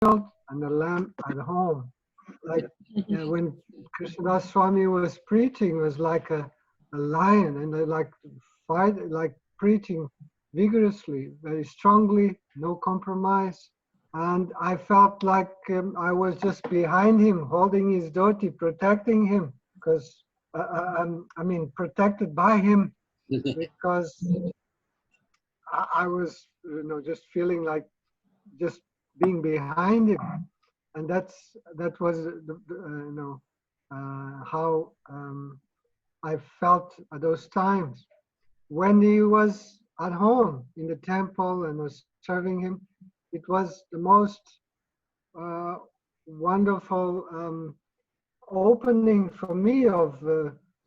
and a lamb at home. Like when Krishna Swami was preaching, it was like a lion, and like like preaching vigorously, very strongly, no compromise. And I felt like I was just behind him, holding his dhoti, protecting him, because I mean, protected by him, because I was, just feeling like just being behind him, and that was how I felt at those times. When he was at home in the temple and was serving him, it was the most wonderful opening for me of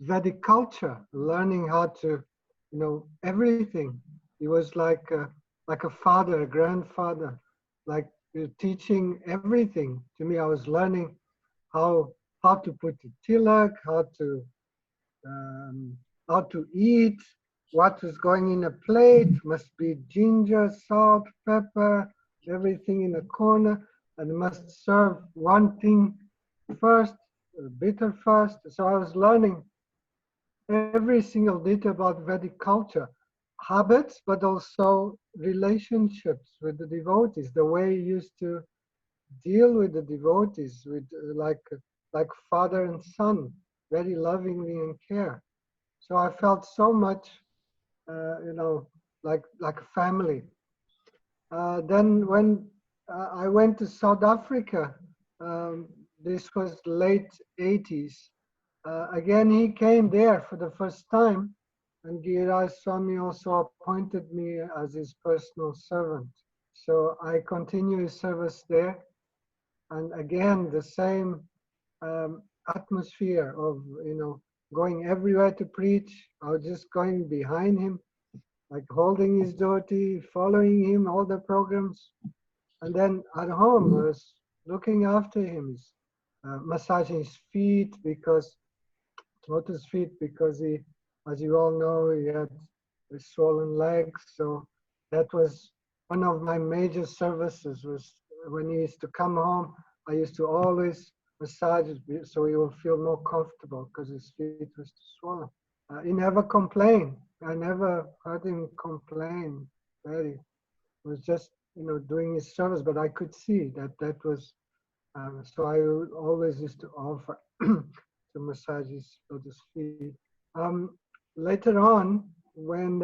Vedic culture, learning how to, everything. He was like a father, a grandfather, like teaching everything to me. I was learning how to put the tilak, how to eat, what is going in a plate, must be ginger, salt, pepper, everything in a corner, and must serve one thing first, bitter first. So I was learning every single detail about Vedic culture, habits, but also relationships with the devotees, the way he used to deal with the devotees, with like father and son, very lovingly and care. So I felt so much, like a family. Then when I went to South Africa, this was late 80s. Again, he came there for the first time, and Giriraj Swami also appointed me as his personal servant. So I continue his service there, and again the same atmosphere of going everywhere to preach. I was just going behind him, like holding his dhoti, following him all the programs, and then at home I was looking after him, massaging his feet, because lotus feet, because he, as you all know, he had swollen legs. So that was one of my major services. Was when he used to come home, I used to always massage it so he will feel more comfortable, because his feet was swollen. He never complained. I never heard him complain. Very, was just doing his service, but I could see that was. So I always used to offer to massage his lotus feet. Later on, when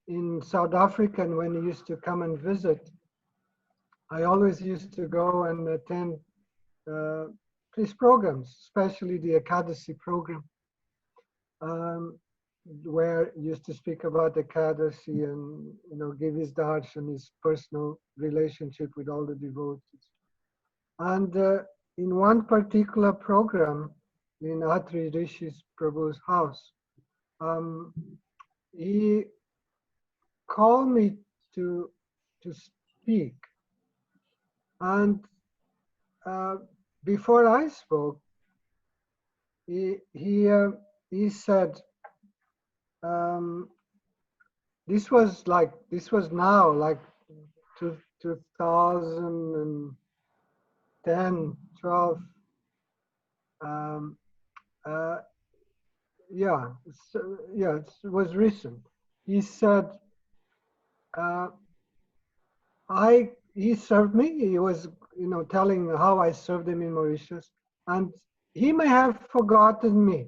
in South Africa, and when he used to come and visit, I always used to go and attend his programs, especially the Ekadasi program, where he used to speak about Ekadasi and give his darshan, his personal relationship with all the devotees. And in one particular program in Atri Rishi's Prabhu's house, he called me to speak. And before I spoke, he said, this was now like 2010, 12. Yeah, it was recent. He said, he served me. He was, telling how I served him in Mauritius, and he may have forgotten me,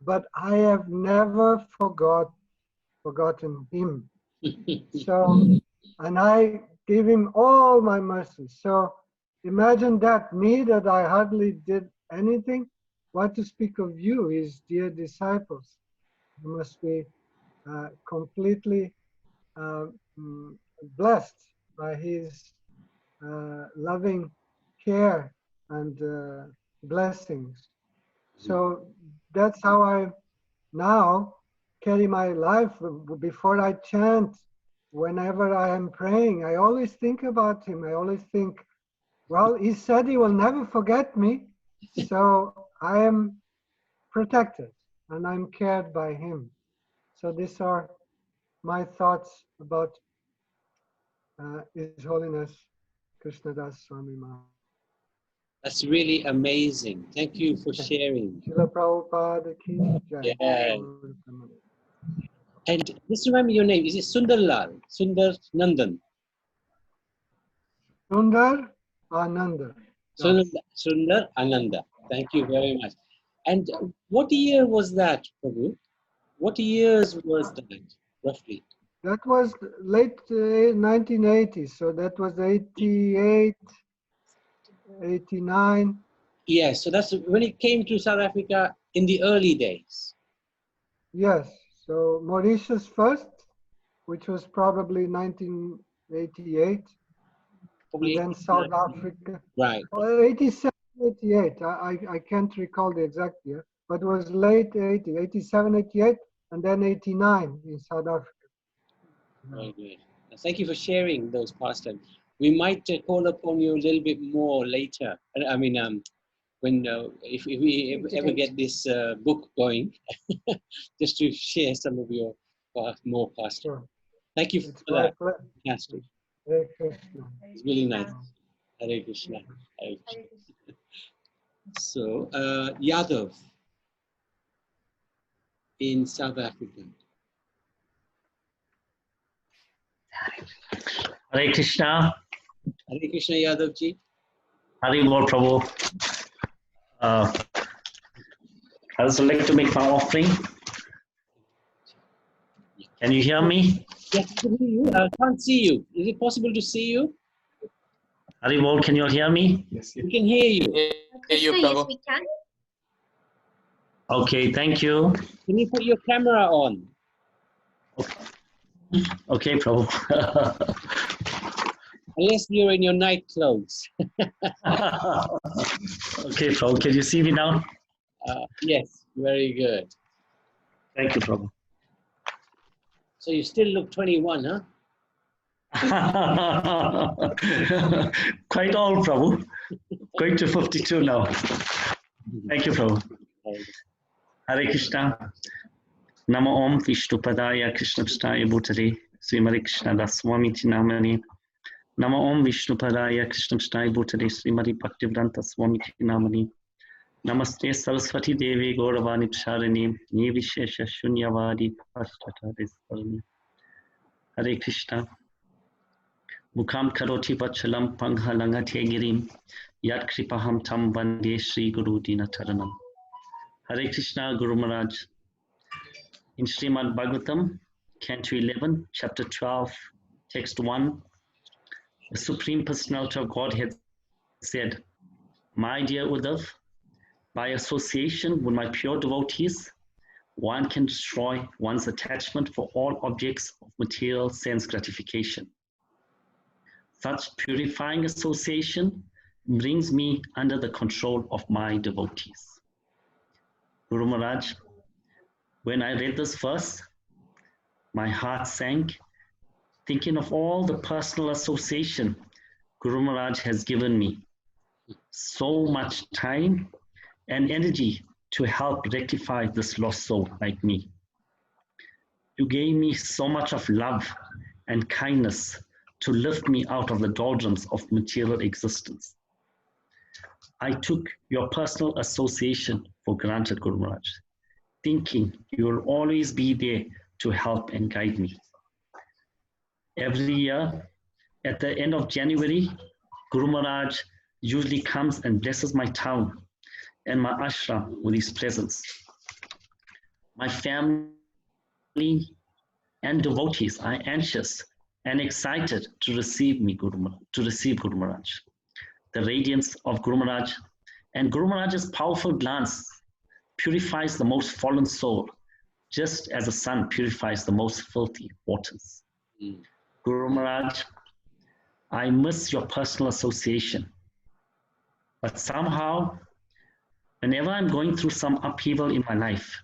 but I have never forgotten him. So, and I gave him all my mercy. So imagine that, me that I hardly did anything. What to speak of you, his dear disciples? You must be completely blessed by his loving care and blessings. So that's how I now carry my life. Before I chant, whenever I am praying, I always think about him. I always think, well, he said he will never forget me, so I am protected and I'm cared by him. So these are my thoughts about His Holiness Krishna Das Swami Maharaj. That's really amazing. Thank you for sharing. Srila Prabhupada ki jai. Yeah. And just remember your name. Is it Sundarlal? Sundar Nandan? Sundar Ananda. Sundar Ananda. Thank you very much. And what year was that, Prabhu? What years was that, roughly? That was late 1980s, so that was 88, 89. Yes, so that's when it came to South Africa in the early days. Yes, so Mauritius first, which was probably 1988, Probably and then South Africa. Right. 87, 88, I can't recall the exact year, but it was late 80, 87, 88, and then 89 in South Africa. Very good. Thank you for sharing those pastimes. We might call upon you a little bit more later. I mean, when if we ever get this book going, just to share some of your more pastimes. Sure. Thank you for that. Fantastic. Hare Krishna. It's really nice. Hare Krishna. Hare Krishna. So, Yadav in South Africa. Hare Krishna. Hare Krishna Yadav ji. Hare Bol Prabhu. I would like to make my offering. Can you hear me? Yes, I can hear you. I can't see you. Is it possible to see you? Hare Bol, can you all hear me? Yes, we can hear you. Yes, we can. Okay, thank you. Can you put your camera on? Okay, Prabhu. Unless you're in your night clothes. Okay, Prabhu, can you see me now? Yes, very good. Thank you, Prabhu. So you still look 21, huh? Quite old, Prabhu. Going to 52 now. Thank you, Prabhu. Hare Krishna. Namo Om Vishnu Padaya Krishna Pstaya Bhutale Srimati Krishna Das Swami Namani. Namo Om Vishnu Padaya Krishna Pstaya Bhutale Srimati Bhaktivedanta Swami Namani. Namaste Saraswati Devi Gauravani Psharini Nivishesha Shunyavadi Pashtatarisarani. Hare Krishna. Mukham Karoti Vachalam Pangha Langate Girim Yat Kripaham Tam Vande Shri Guru Dina Taranam. Hare Krishna Guru Maharaj. In Srimad Bhagavatam, Canto 11, Chapter 12, Text 1, the Supreme Personality of Godhead said, "My dear Uddhav, by association with my pure devotees, one can destroy one's attachment for all objects of material sense gratification. Such purifying association brings me under the control of my devotees." Guru Maharaj, when I read this verse, my heart sank, thinking of all the personal association Guru Maharaj has given me. So much time and energy to help rectify this lost soul like me. You gave me so much of love and kindness to lift me out of the doldrums of material existence. I took your personal association for granted, Guru Maharaj, thinking you will always be there to help and guide me. Every year, at the end of January, Guru Maharaj usually comes and blesses my town and my ashram with his presence. My family and devotees are anxious and excited to receive Guru Maharaj. The radiance of Guru Maharaj and Guru Maharaj's powerful glance purifies the most fallen soul, just as the sun purifies the most filthy waters. Guru Maharaj, I miss your personal association, but somehow, whenever I'm going through some upheaval in my life,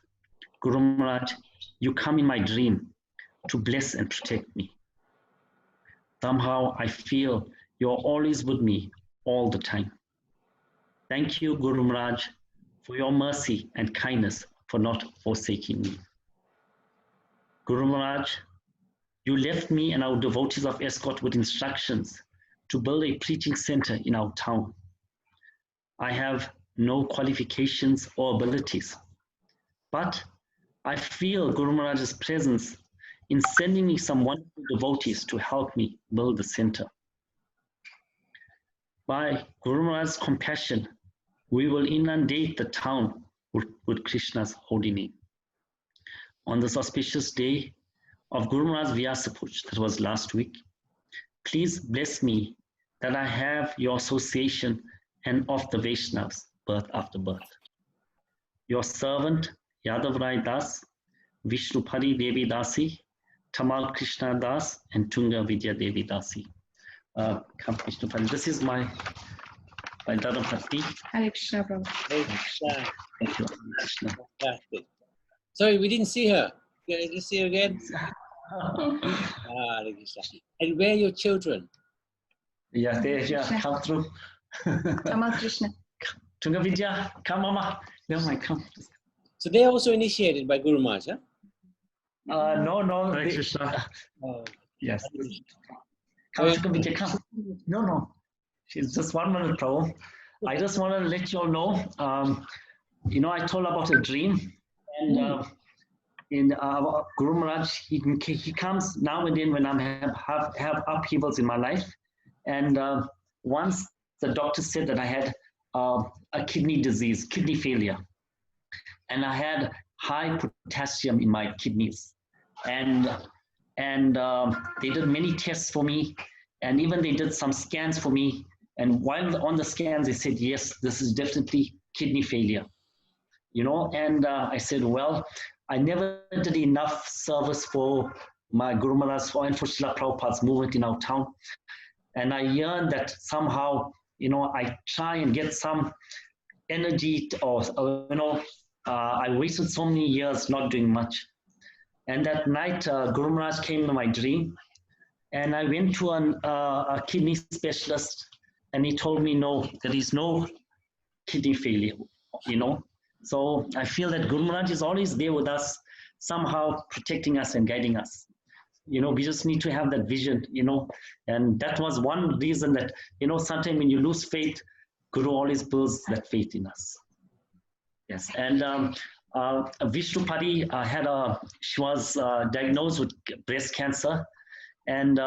Guru Maharaj, you come in my dream to bless and protect me. Somehow I feel you're always with me all the time. Thank you, Guru Maharaj, for your mercy and kindness for not forsaking me. Guru Maharaj, you left me and our devotees of Escort with instructions to build a preaching center in our town. I have no qualifications or abilities, but I feel Guru Maharaj's presence in sending me some wonderful devotees to help me build the center. By Guru Maharaj's compassion, we will inundate the town with Krishna's holy name. On this auspicious day of Guru Maharaj's Vyasapuja, that was last week, please bless me that I have your association and of the Vaishnavas, birth after birth. Your servant, Yadav Rai Das, Vishnupari Devi Dasi, Tamal Krishna Das, and Tunga Vidya Devi Dasi. Come, Vishnupari. This is my Dada Pati. Hare Krishna, Prabhu. Hare Krishna. Thank you, Krishna. Fantastic. Sorry, we didn't see her. Let's see her again. Hare Krishna. And where are your children? Yeah, come through. Tamal Krishna. Tunga Vidya, come, Mama. No, my come. So they're also initiated by Guru Maharaj, huh? No. Hare Krishna. Yes. Come, Tunga Vidya, come. No. She's just 1 minute, Prabhu. I just want to let you all know, I told about a dream, and in Guru Maharaj, he comes now and then when I have upheavals in my life, and once the doctor said that I had a kidney disease, kidney failure, and I had high potassium in my kidneys, and they did many tests for me, and even they did some scans for me. And while on the scans, they said, yes, this is definitely kidney failure, and I said, well, I never did enough service for my Guru Maharaj and for Srila Prabhupada's movement in our town. And I yearn that somehow, I try and get some energy I wasted so many years not doing much. And that night, Guru Maharaj came to my dream, and I went to a kidney specialist, and he told me, no, there is no kidney failure, So I feel that Guru Maharaj is always there with us, somehow protecting us and guiding us. We just need to have that vision, and that was one reason that, sometimes when you lose faith, Guru always builds that faith in us. Yes, and Vishnupari she was diagnosed with breast cancer, and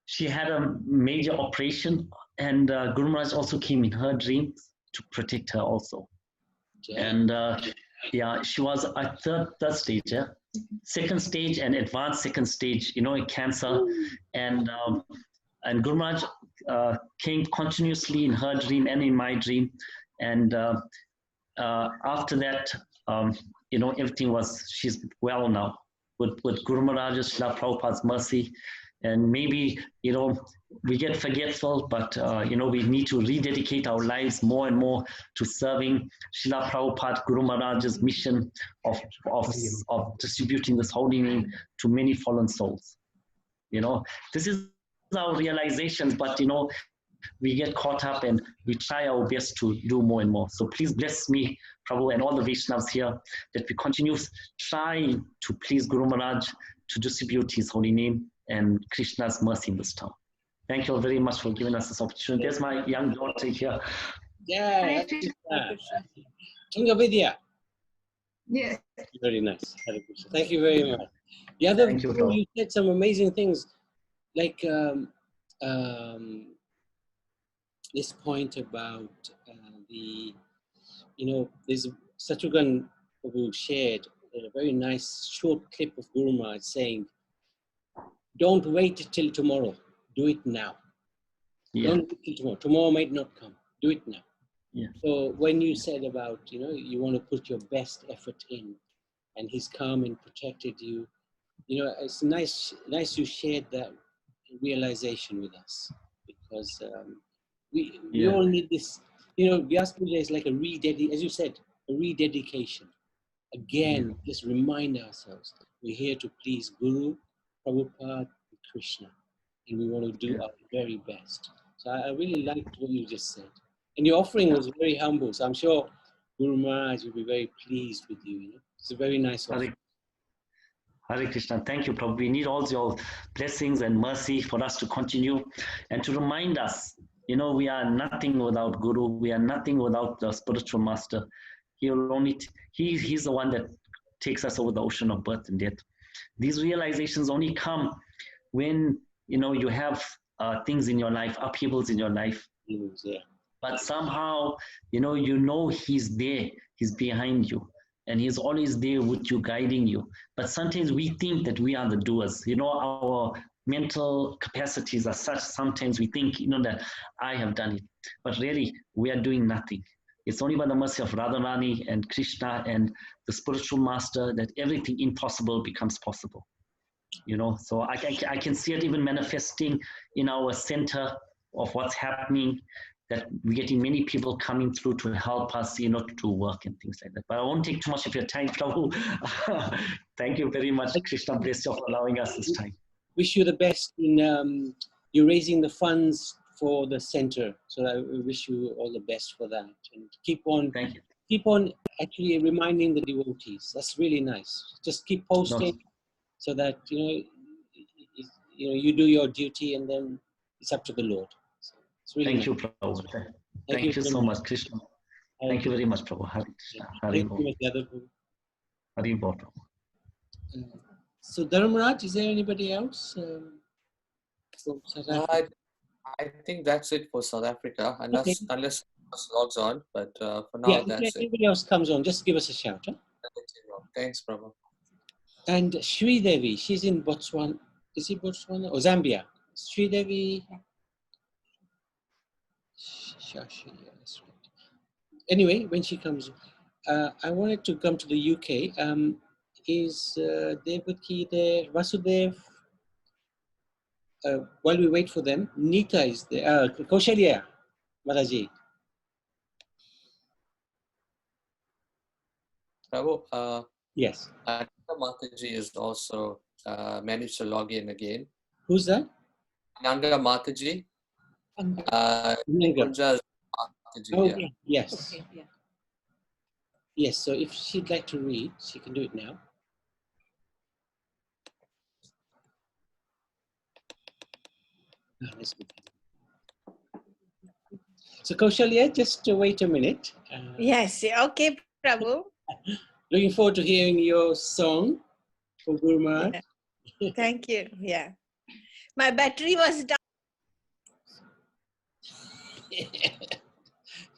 she had a major operation, and Guru Maharaj also came in her dreams to protect her also. And she was at third stage, second stage and advanced second stage, cancer. And Guru Maharaj came continuously in her dream and in my dream. And after that, everything she's well now with Guru Maharaj's, Srila Prabhupada's mercy. And maybe, we get forgetful, but, we need to rededicate our lives more and more to serving Srila Prabhupada, Guru Maharaj's mission of distributing this holy name to many fallen souls. This is our realization, but, we get caught up and we try our best to do more and more. So please bless me, Prabhu, and all the Vaishnavas here, that we continue trying to please Guru Maharaj to distribute his holy name and Krishna's mercy in this town. Thank you all very much for giving us this opportunity. There's my young daughter here. Yeah. Tunga Vidya. Yes. Very nice. Thank you very much. The other, you said some amazing things, like this point about there's Satrugan who shared a very nice short clip of Guru Maharaj saying, don't wait till tomorrow, do it now. Yeah. Don't wait till tomorrow. Tomorrow might not come, do it now. Yeah. So when you said about, you want to put your best effort in, and he's come and protected you, it's nice you shared that realization with us, because we all need this, Vyasapuja is like as you said, a rededication. Again, just remind ourselves, we're here to please Guru, Prabhupada, and Krishna, and we want to do our very best. So I really liked what you just said. And your offering was very humble, so I'm sure Guru Maharaj will be very pleased with you. It's a very nice offering. Hare Krishna. Thank you, Prabhu. We need all your blessings and mercy for us to continue and to remind us, we are nothing without Guru. We are nothing without the spiritual master. He will only, he's the one that takes us over the ocean of birth and death. These realizations only come when, you have things in your life, upheavals in your life. Yeah. But somehow, he's there, he's behind you, and he's always there with you, guiding you. But sometimes we think that we are the doers. Our mental capacities are such, sometimes we think, that I have done it. But really, we are doing nothing. It's only by the mercy of Radharani and Krishna and the spiritual master that everything impossible becomes possible. So I can see it even manifesting in our center of what's happening, that we're getting many people coming through to help us, to do work and things like that. But I won't take too much of your time, Prabhu. Thank you very much, Krishna bless you for allowing us this time. Wish you the best in you're raising the funds for the center. So I wish you all the best for that. And keep on, Thank you. Keep on actually reminding the devotees. That's really nice. Just keep posting so that, you do your duty and then it's up to the Lord. So it's really Thank nice. you, Prabhu. Thank you so much, Krishna. Thank you very much, Prabhu. Hare Krishna. Hare Bol. Hare Bol, Prabhu. So Dharmaraj, is there anybody else? From South Africa? I think that's it for South Africa, unless logs on. But for now, Yeah, that's if anybody else comes on, just give us a shout. Huh? Thanks, Prabhu. And Sri Devi, she's in Botswana. Is it Botswana or Zambia? Sri Devi. Shashi, yeah, that's right. Anyway, when she comes, I wanted to come to the UK. Is Devaki there? Vasudev? While we wait for them, Nita is there. Kaushalya, Mataji. Prabhu, Yes. Ananda Mataji is also managed to log in again. Who's that? Ananda Mataji. Mataji, oh, yeah. Yes. Okay, yeah. Yes, so if she'd like to read, she can do it now. So Kaushalya, just wait a minute. Yes, okay, Prabhu. Looking forward to hearing your song for Guru Maharaj. Yeah. Thank you. Yeah. My battery was down.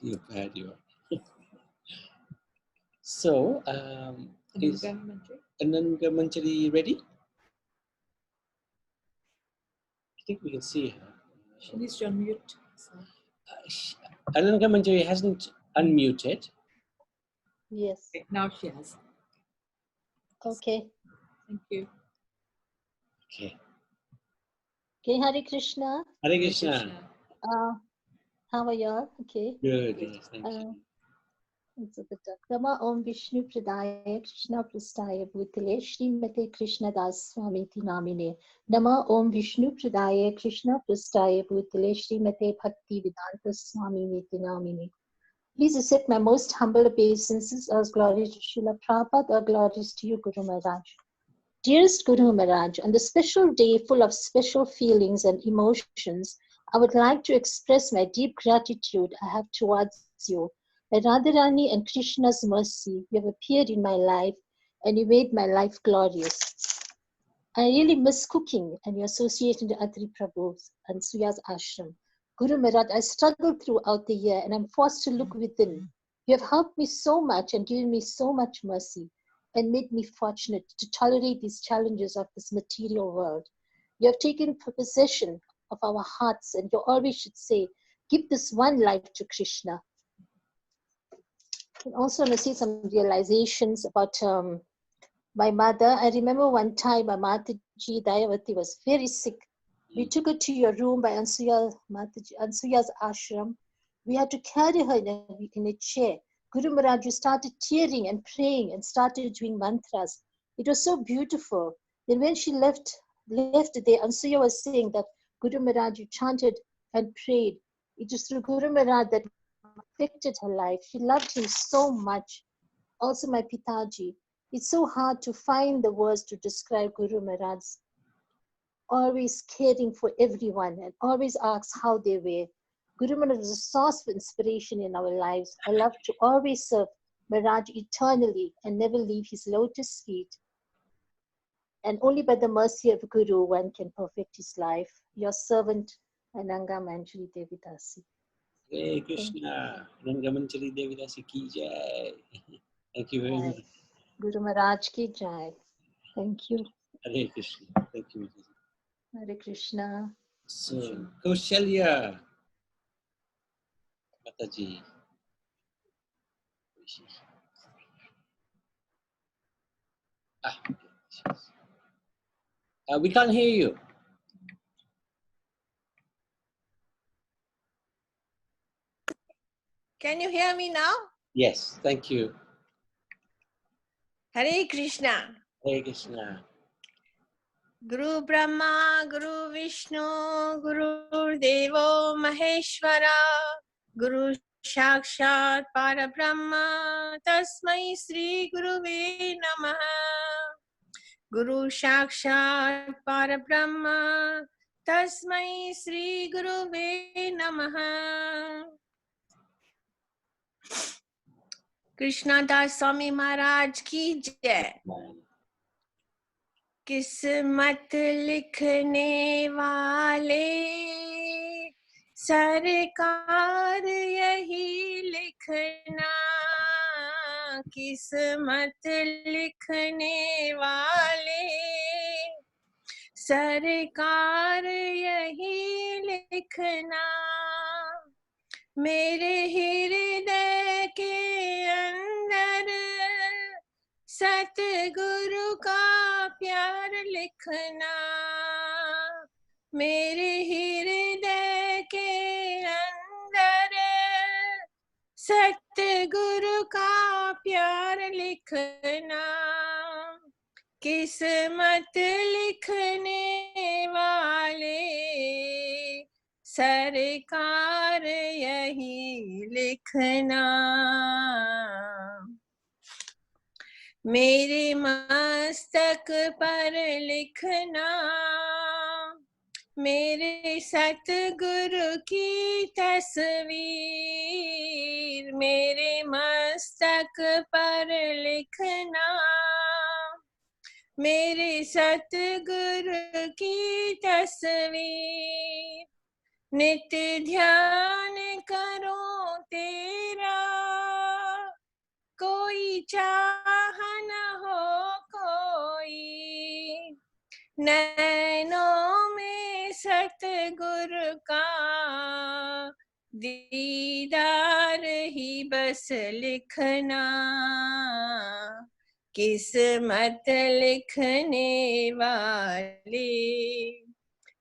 You're bad, you are. So, is Ananga Manjari ready? I think we can see her. She needs to unmute. Ananga Manjari hasn't unmuted. Yes. Now she has. Okay. Thank you. Okay. Okay, Hare Krishna. Hare Krishna. How are y'all? Okay. Good, yes, thank you. Nama Om Vishnu Pradaya Krishna Prastaya Bhutale Srimate Krishna Das Swami Namine. Nama Om Vishnu Pradaya Krishna Prastaya Bhutale Srimate Bhakti Vedanta Swami Namine. Please accept my most humble obeisances. All glories to Srila Prabhupada, all glories to you, Guru Maharaj. Dearest Guru Maharaj, on the special day full of special feelings and emotions, I would like to express my deep gratitude I have towards you. By Radharani and Krishna's mercy, you have appeared in my life and you made my life glorious. I really miss cooking and your association to Atri Prabhu's and Suya's ashram. Guru Maharaj, I struggled throughout the year and I'm forced to look within. You have helped me so much and given me so much mercy and made me fortunate to tolerate these challenges of this material world. You have taken possession of our hearts and you always should say, give this one life to Krishna. And also, I want to see some realizations about my mother. I remember one time my Mataji Dayavati was very sick. We took her to your room by Ansuya's ashram. We had to carry her in a chair. Guru Maharaj, you started tearing and praying and started doing mantras. It was so beautiful. Then when she left there, Ansuya was saying that Guru Maharaj, you chanted and prayed. It was through Guru Maharaj that affected her life. She loved him so much. Also my Pitaji. It's so hard to find the words to describe Guru Maharaj. Always caring for everyone and always asks how they were. Guru Maharaj is a source of inspiration in our lives. I love to always serve Maharaj eternally and never leave his lotus feet. And only by the mercy of Guru one can perfect his life. Your servant, Ananga Manjari Devidasi. Hare Krishna. Rangamanchari Devidasi ki jai. Thank you very much. Guru Maharaj ki jai. Thank you. Hare Krishna. Thank you. Hare Krishna. So, Kaushalya. Mataji. We can't hear you. Can you hear me now? Yes, thank you. Hare Krishna. Hare Krishna. Guru Brahma, Guru Vishnu, Guru Devo Maheshwara, Guru Sakshat Parabrahma, Tasmai Sri Guruve Namaha. Guru Sakshat Parabrahma, Tasmai Sri Guruve Namaha. Krishna Das Swami Maharaj ki jai. किस्मत लिखने वाले सरकार यही लिखना, किस्मत लिखने वाले सरकार यही लिखना, मेरे हृदय के अंदर सतगुरु का प्यार लिखना, मेरे हृदय के अंदर सतगुरु का प्यार लिखना, किस्मत लिखने वाले सरकार यही लिखना, मेरे मस्तक पर लिखना, मेरे सतगुरु की तस्वीर, मेरे मस्तक पर लिखना, मेरे सतगुरु की तस्वीर, नित्य ध्यान करो तेरा, कोई चाह न हो कोई, नैनों में सतगुरु का दीदार ही बस लिखना, किस्मत लिखने वाले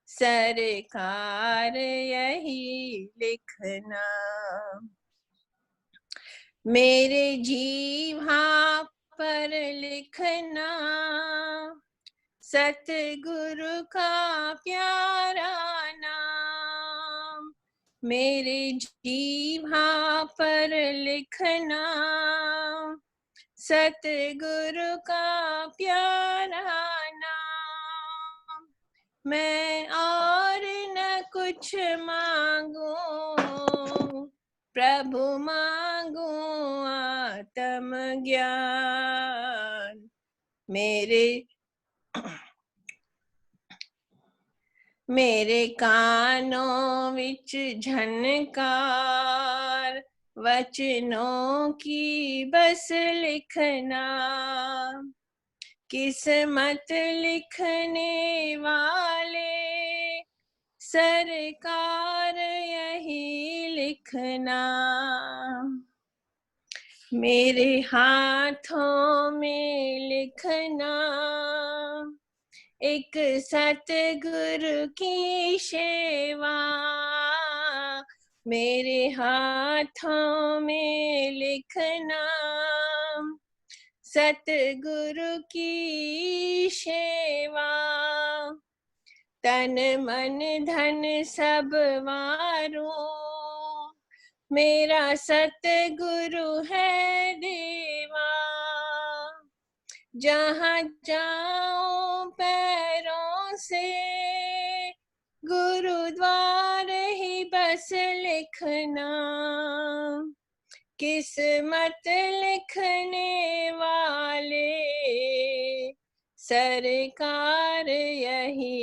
सरकार यही लिखना, मेरे जीवा पर लिखना, सतगुरु का प्यारा नाम, मेरे जीवा पर लिखना, सतगुरु का प्यारा नाम, मैं और न कुछ मांगू, प्रभु मांगू आत्म ज्ञान, मेरे कानों विच झनकार, वचनों की बस लिखना, किस्मत लिखने वाले सरकार यही लिखना, मेरे हाथों में लिखना, एक सतगुरु की सेवा, मेरे हाथों में लिखना, सतगुरु की सेवा, तन मन धन सब वारूं, मेरा सतगुरु है देवा, जहाँ जाऊं पैरों से गुरुद्वार ही बस लिखना, किस्मत लिखने वाले सरकार यही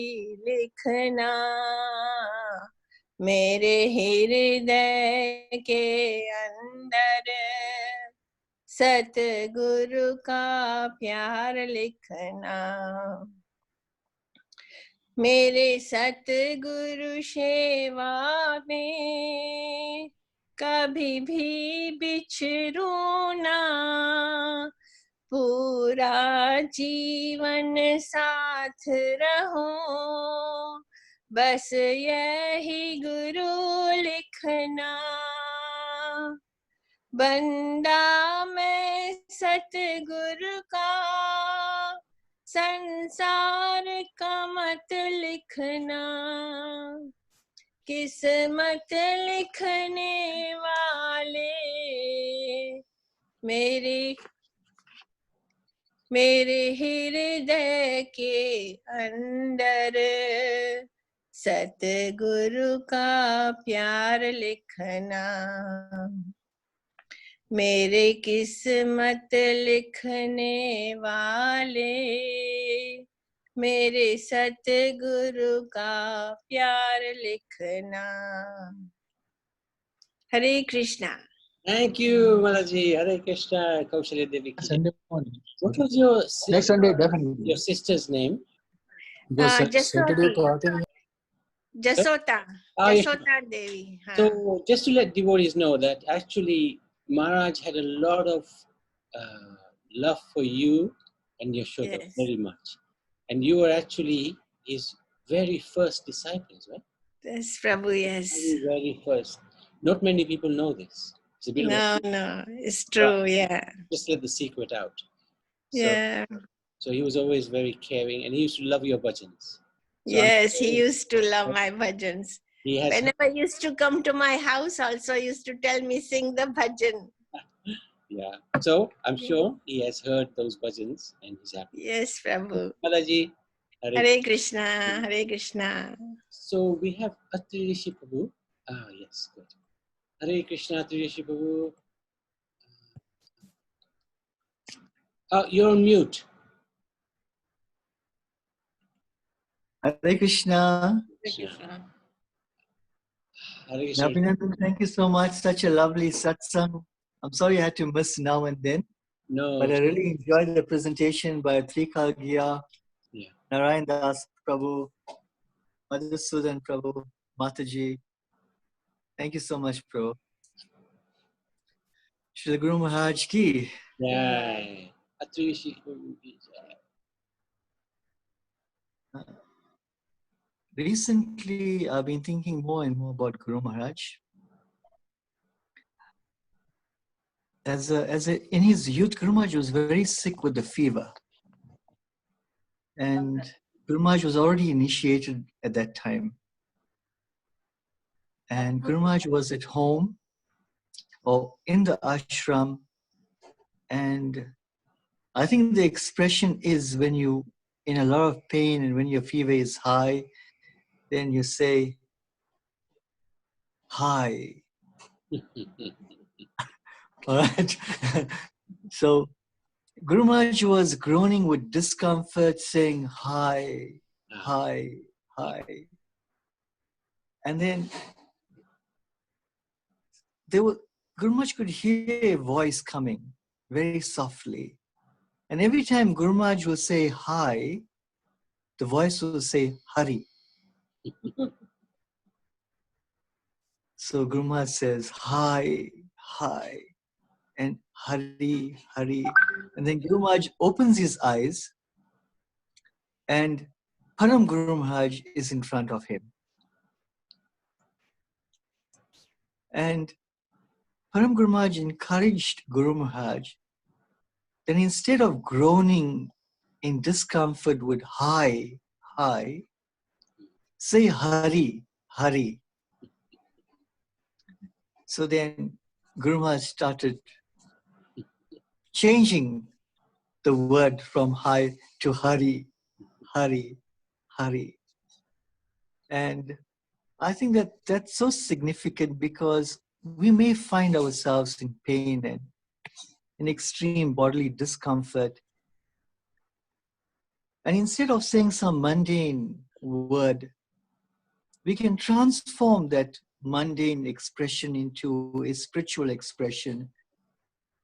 लिखना। मेरे हृदय के अंदर सतगुरु का प्यार लिखना। मेरे सतगुरु सेवा में कभी भी बिछड़ू ना, पूरा जीवन साथ रहो, बस यही गुरु लिखना। बंदा मैं सतगुरु का, संसार का मत लिखना, किस्मत लिखने वाले मेरे हृदय के अंदर सतगुरु का प्यार लिखना। मेरे किस्मत लिखने वाले मेरे सतगुरु का प्यार लिखना। हरे Krishna. Thank you, Malaji. Hare Krishna, Kaushalya Devi. Sunday morning. What was your Next Sunday, definitely. your sister's name? Saturday to Arthur. Jasota. Oh, yeah. Jasota Devi. हाँ. So, just to let devotees know that actually Maharaj had a lot of love for you and Yashoda, Yes. very much. And you were actually his very first disciples, right? Yes, Prabhu, yes. Very, very first. Not many people know this. It's a bit of a No, it's true, yeah. just let the secret out. So, Yeah. so he was always very caring and he used to love your bhajans. So Yes, he used to love my bhajans. he has Whenever he used to come to my house also, he used to tell me, sing the bhajan. yeah. So I'm sure he has heard those bhajans and he's happy. Yes, Prabhu. Mataji, Hare Krishna, Hare Krishna. So we have Atri Rishi Prabhu. Ah, yes, good. Hare Krishna, Atri Rishi Prabhu. You're on mute. Hare Krishna. Hare Krishna. Hare Krishna. Abhinandan, thank you so much. Such a lovely satsang. I'm sorry I had to miss now and then, No. but I really enjoyed the presentation by Trikagya, Yeah. Narayan Das Prabhu, Madhusudan Prabhu, Mataji. Thank you so much, Prabhu. Shri Guru Maharaj ki. Yeah. Atri Rishi Prabhu. Recently, I've been thinking more and more about Guru Maharaj. In his youth, Guru Maharaj was very sick with the fever. And Guru Maharaj was already initiated at that time. And Guru Maharaj was at home or in the ashram. And I think the expression is when you in a lot of pain and when your fever is high, then you say, hi. All right. So Guru Maharaj was groaning with discomfort, saying, hi, hi, hi. And then Guru Maharaj could hear a voice coming very softly. And every time Guru Maharaj would say hi, the voice would say Hari. So Guru Maharaj says hi, hi, and Hari, Hari. And then Guru Maharaj opens his eyes and Param Guru Maharaj is in front of him. And Param Guru Maharaj encouraged Guru Maharaj that instead of groaning in discomfort with hi, hi, say Hari, Hari. So then Guru Maharaj started changing the word from Hi to Hari, Hari, Hari. And I think that that's so significant because we may find ourselves in pain and in extreme bodily discomfort. And instead of saying some mundane word, we can transform that mundane expression into a spiritual expression.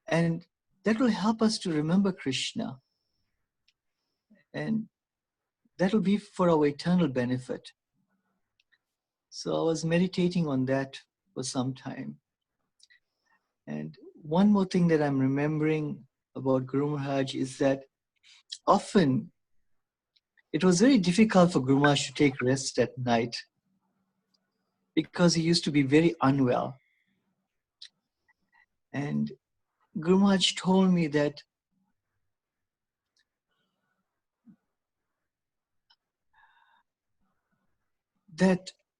And that will help us to remember Krishna. And that will be for our eternal benefit. So I was meditating on that for some time. And one more thing that I'm remembering about Guru Maharaj is that often it was very difficult for Guru Maharaj to take rest at night because he used to be very unwell. And Guru Maharaj told me that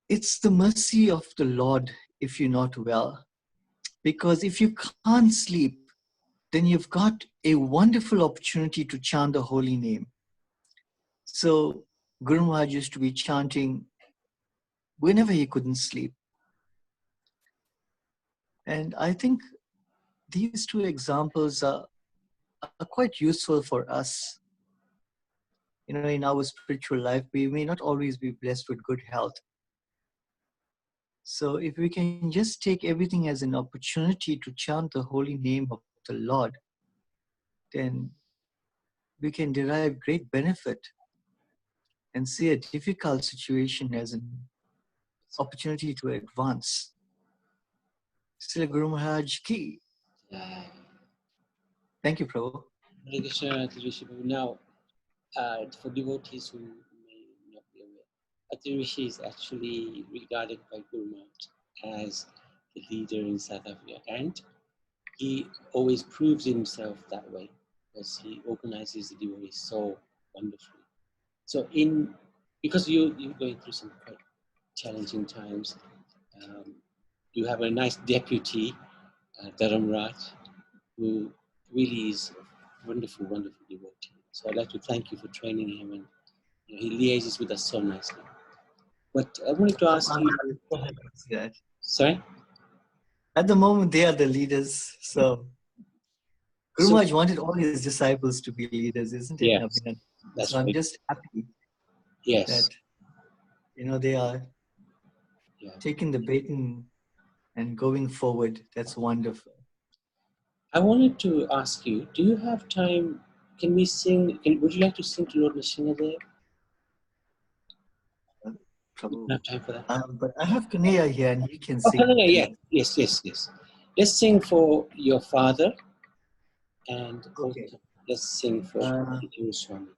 it's the mercy of the Lord if you're not well. Because if you can't sleep, then you've got a wonderful opportunity to chant the holy name. So Guru Maharaj used to be chanting whenever he couldn't sleep. And I think these two examples are quite useful for us. You know, in our spiritual life, we may not always be blessed with good health. So if we can just take everything as an opportunity to chant the holy name of the Lord, then we can derive great benefit and see a difficult situation as an opportunity to advance. Srila Guru Maharaj ki. Thank you, Prabhu. Now, for devotees who may not be aware, Atri Rishi is actually regarded by Guru Maharaj as the leader in South Africa, and he always proves himself that way because he organizes the devotees so wonderfully. So, because you're going through some quite challenging times, you have a nice deputy, Dharamraj, who really is a wonderful, wonderful devotee. So I'd like to thank you for training him, and he liaises with us so nicely. But I wanted to ask you. Sorry? At the moment, they are the leaders. So Guru Maharaj wanted all his disciples to be leaders, isn't it? Yes, that's so I'm right. just happy that they are taking the baton and going forward. That's wonderful. I wanted to ask you, do you have time? Can we sing? Would you like to sing to Lord Nrsimhadev? Prabhu. I have time for that. But I have Kanaya here and he can sing. Kanaya, yes. Let's sing for your father, and also let's sing for Swami.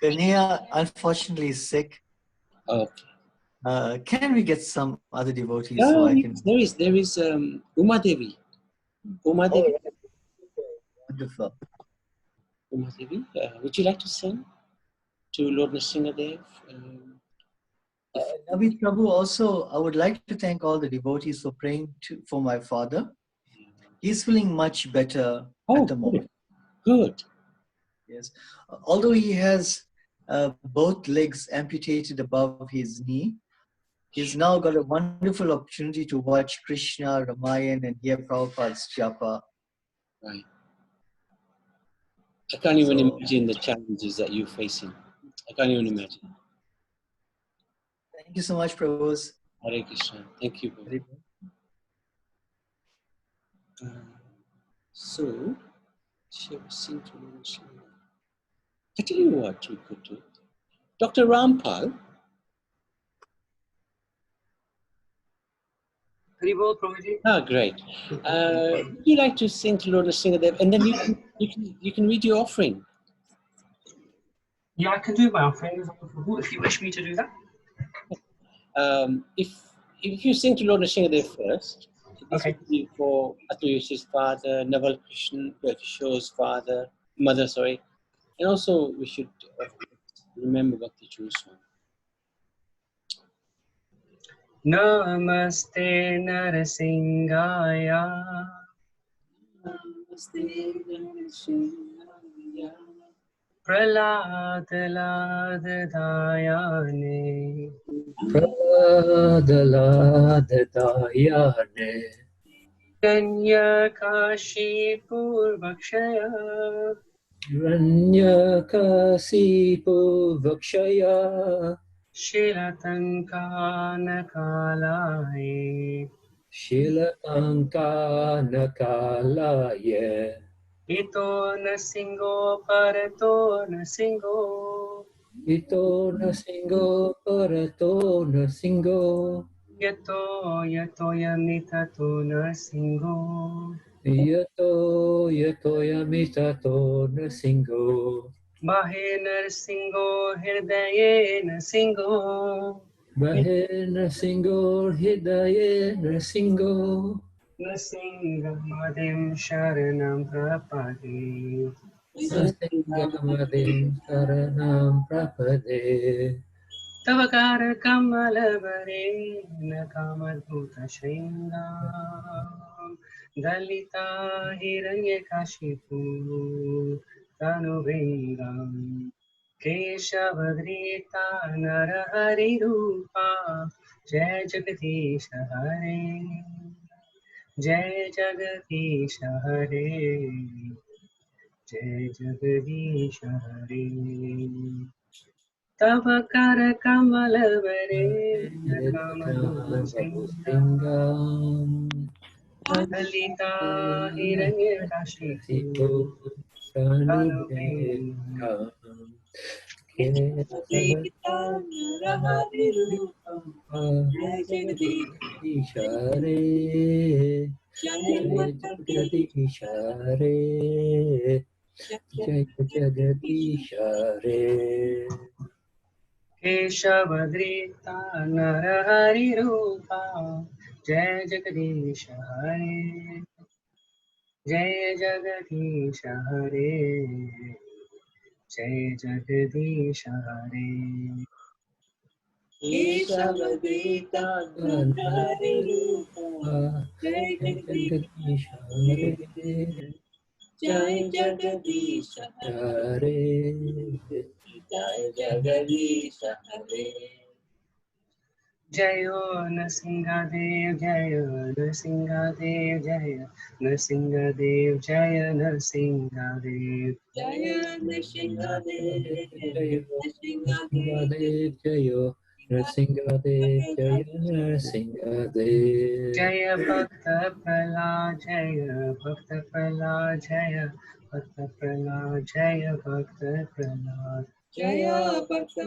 Kanaya unfortunately is sick. Okay. Can we get some other devotees? No, there is Uma Devi. Uma Devi. Wonderful. Uma Devi, would you like to sing to Lord Nrsimhadev? Navid Prabhu, also, I would like to thank all the devotees for praying for my father. He's feeling much better at the moment. Good. Yes. Although he has both legs amputated above his knee, he's now got a wonderful opportunity to watch Krishna, Ramayana, and hear Prabhupada's japa. Right. I can't even imagine the challenges that you're facing. I can't even imagine. Thank you so much, Prabhu. Hare Krishna. Thank you. So, shall we sing to Lord Nrsimhadev? I tell you what we could do. Dr. Rampal. Great. Would you like to sing to Lord Nrsimhadev, and then you can read your offering? Yeah, I can do my offering if you wish me to do that. If you sing to Lord Nrsimhadev first, this would be for Atuyus's father, Naval Kishore's father, mother, sorry, and also we should remember Bhakti Swami. Namaste Narasingaya. Namaste Narasingaya. Prahlad Ladayane Praladayane Kanyakashi Purvakshaya Ranyakasipu Vakshaya Shilatankanakalaye Shilatankanakalaye Ito Nasingo Parato Nasingo Ito Nasingo Parato Nasingo Yato Yato Yamitato Nasingo Yato Yato Yamitato Nasingo Bahe Narsingo Hirdaye Nasingo Bahe Nasingo Hidaye Nasingo Nasingamadim Sharanam Prapade Nasingamadim Saranam Prapade Tavakara Kamalavare Nakamadhuta Shringam Dalita Hiranyakashipu Tanuvingam Keshavadrita Narahari Rupa Jai Jagadisha Hare Jai Jagadisha Hare Jai Jagadisha Hare Tavakara Kamalavare Nakamadhuta Singam Dalita Hiranyakashipu Sipo Tanuvingam Tanubekam Ishare Jai Jagadishare Jai Jagadishare Keshavadrita Narahari Rupa Jai Jagadisha Hare Jai Jagadisha Hare Jai Jagadisha Hare Keshavadrita Narahari Rupa Jai Jagadishare Jai Jagadisha Hare Jai Jagadisha Hare. Jayo Nrsingadev Jayo Nrsingadev Jayo Nrsingadev Jaya Nrsingadev Jaya Nrsingadev, Nrsingadev Jayo Nrsingadev Jaya Nrsingadev Jaya Bhakta Prahlad Jaya Bhakta Prahlad Jaya Bhakta Prahlad Jaya Bhakta Prahlad Jaya Bhakta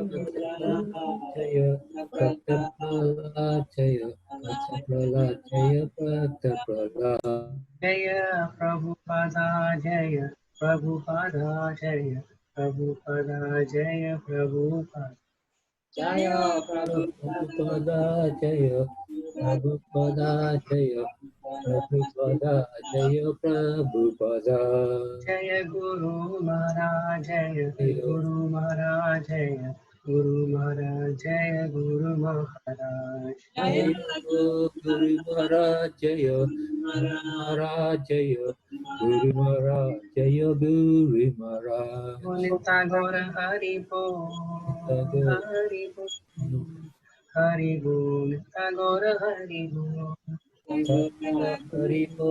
Jaya Bhakta Prahlad Jaya Bhakta Prahlad Jaya Bhakta Prahlad Jaya Prabhupada Jaya Prabhupada Jaya Prabhupada Jaya Prabhupada Jaya Prabhupada Jaya Prabhupada Jaya Prabhupada Jaya Prabhupada Jaya Guru Maharaj Jaya Guru Maharaj Jaya Guru Maharaj Jaya Guru Maharaj Jaya Guru Maharaj Jaya Guru Maharaj Jaya Guru Maharaj Jaya Guru Maharaj Nita Gora Hari Bo Hari Bo Hari Bo Nita Gora Hari Bo Haribo,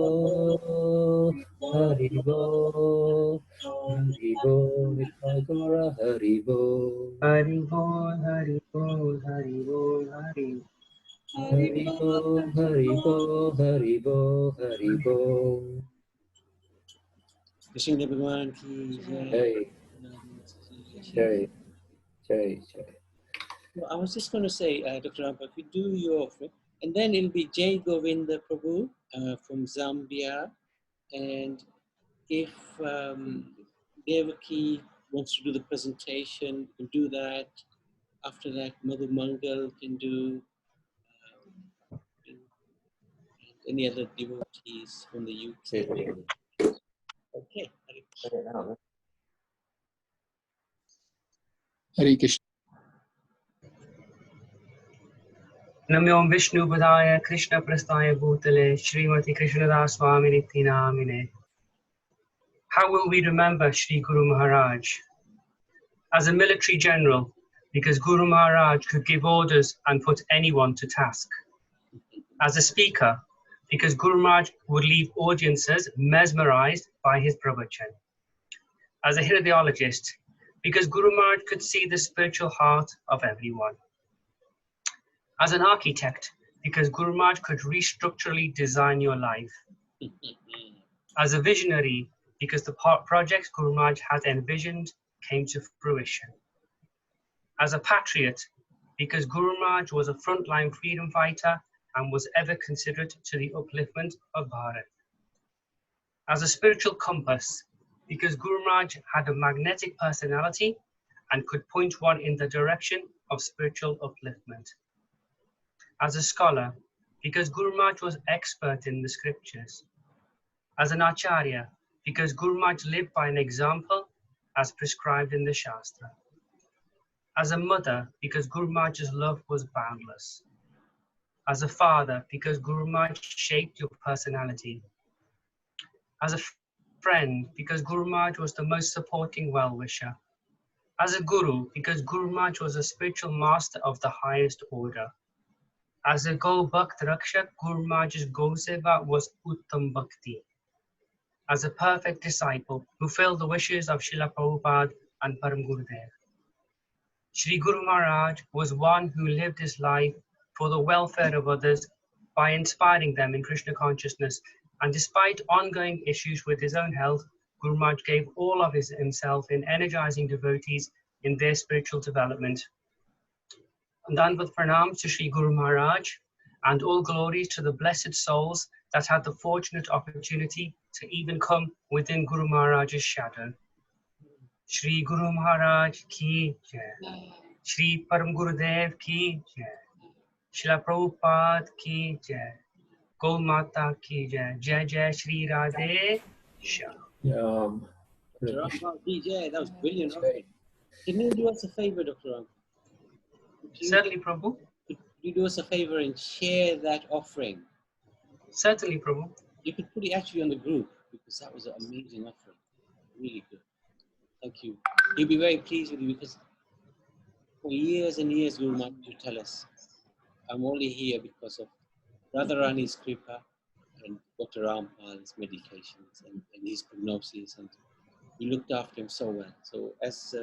Haribo, Haribo, Nitagora Haribo, Hari Bo Hari Bo Hari Bo Hari Haribo, Haribo, Haribo, Haribo. Krishna Bhagavan ki Jai, Jai, Jai, Jai. Well, I was just going to say, Dr. Rampa, if you do your, and then it'll be Jai Govinda Prabhu from Zambia, and if Devaki wants to do the presentation, you can do that. After that, Madhu Mangal can do, and any other devotees from the UK. Okay. Hare Krishna. Namyo Vishnu Padaya Krishna Prasthaya Bhutale Srimati Krishnadas Swami Niti Namine. How will we remember Shri Guru Maharaj? As a military general, because Guru Maharaj could give orders and put anyone to task. As a speaker, because Guru Maharaj would leave audiences mesmerized by his pravachan. As a hridayologist, because Guru Maharaj could see the spiritual heart of everyone. As an architect, because Guru Maharaj could restructurally design your life. As a visionary, because the projects Guru Maharaj had envisioned came to fruition. As a patriot, because Guru Maharaj was a frontline freedom fighter and was ever considered to the upliftment of Bharat. As a spiritual compass, because Guru Maharaj had a magnetic personality and could point one in the direction of spiritual upliftment. As a scholar, because Guru Maharaj was expert in the scriptures. As an acharya, because Guru Maharaj lived by an example as prescribed in the Shastra. As a mother, because Guru Maharaj's love was boundless. As a father, because Guru Maharaj shaped your personality. As a friend, because Guru Maharaj was the most supporting well-wisher. As a guru, because Guru Maharaj was a spiritual master of the highest order. As a Go Bhakt Rakshak, Guru Maharaj's Go Seva was Uttam Bhakti. As a perfect disciple who filled the wishes of Srila Prabhupada and Param Gurudev. Shri Guru Maharaj was one who lived his life for the welfare of others by inspiring them in Krishna consciousness, and despite ongoing issues with his own health, Guru Maharaj gave all of himself in energizing devotees in their spiritual development. Danvat pranam to Shri Guru Maharaj, and all glories to the blessed souls that had the fortunate opportunity to even come within Guru Maharaj's shadow. Shri Guru Maharaj ki jai. Shri Param Gurudev ki jai. Srila Prabhupada ki jai. Go Mata ki jai. Jai Jai Shri Radhe Shyam. DJ, that was brilliant. Can you do us a favor, Dr. Ram? Certainly, Prabhu. Could you do us a favor and share that offering? Certainly, Prabhu. You could put it actually on the group, because that was an amazing offering. Really good. Thank you. He'll be very pleased with you, because for years and years, Guru Maharaj would tell us, I'm only here because of Radharani's Kripa and Dr. Rampal's medications and his prognosis, and we looked after him so well. So as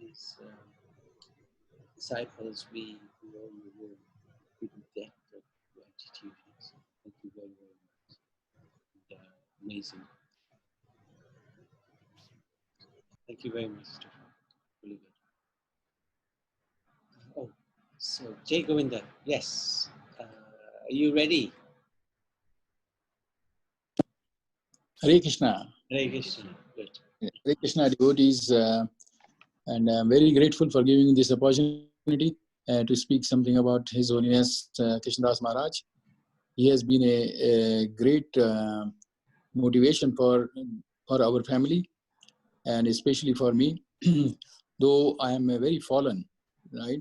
his disciples, we know in the world with the depth of gratitude. Thank you very, very much. And, amazing. Thank you very much, Stefan. Really good. Oh, so Jay Govinda, yes. Are you ready? Hare Krishna. Hare Krishna. Good. Hare Krishna devotees, and I'm very grateful for giving this opportunity to speak something about His Holiness Krishnadas Maharaj. He has been a great motivation for our family, and especially for me, though I am very fallen, right?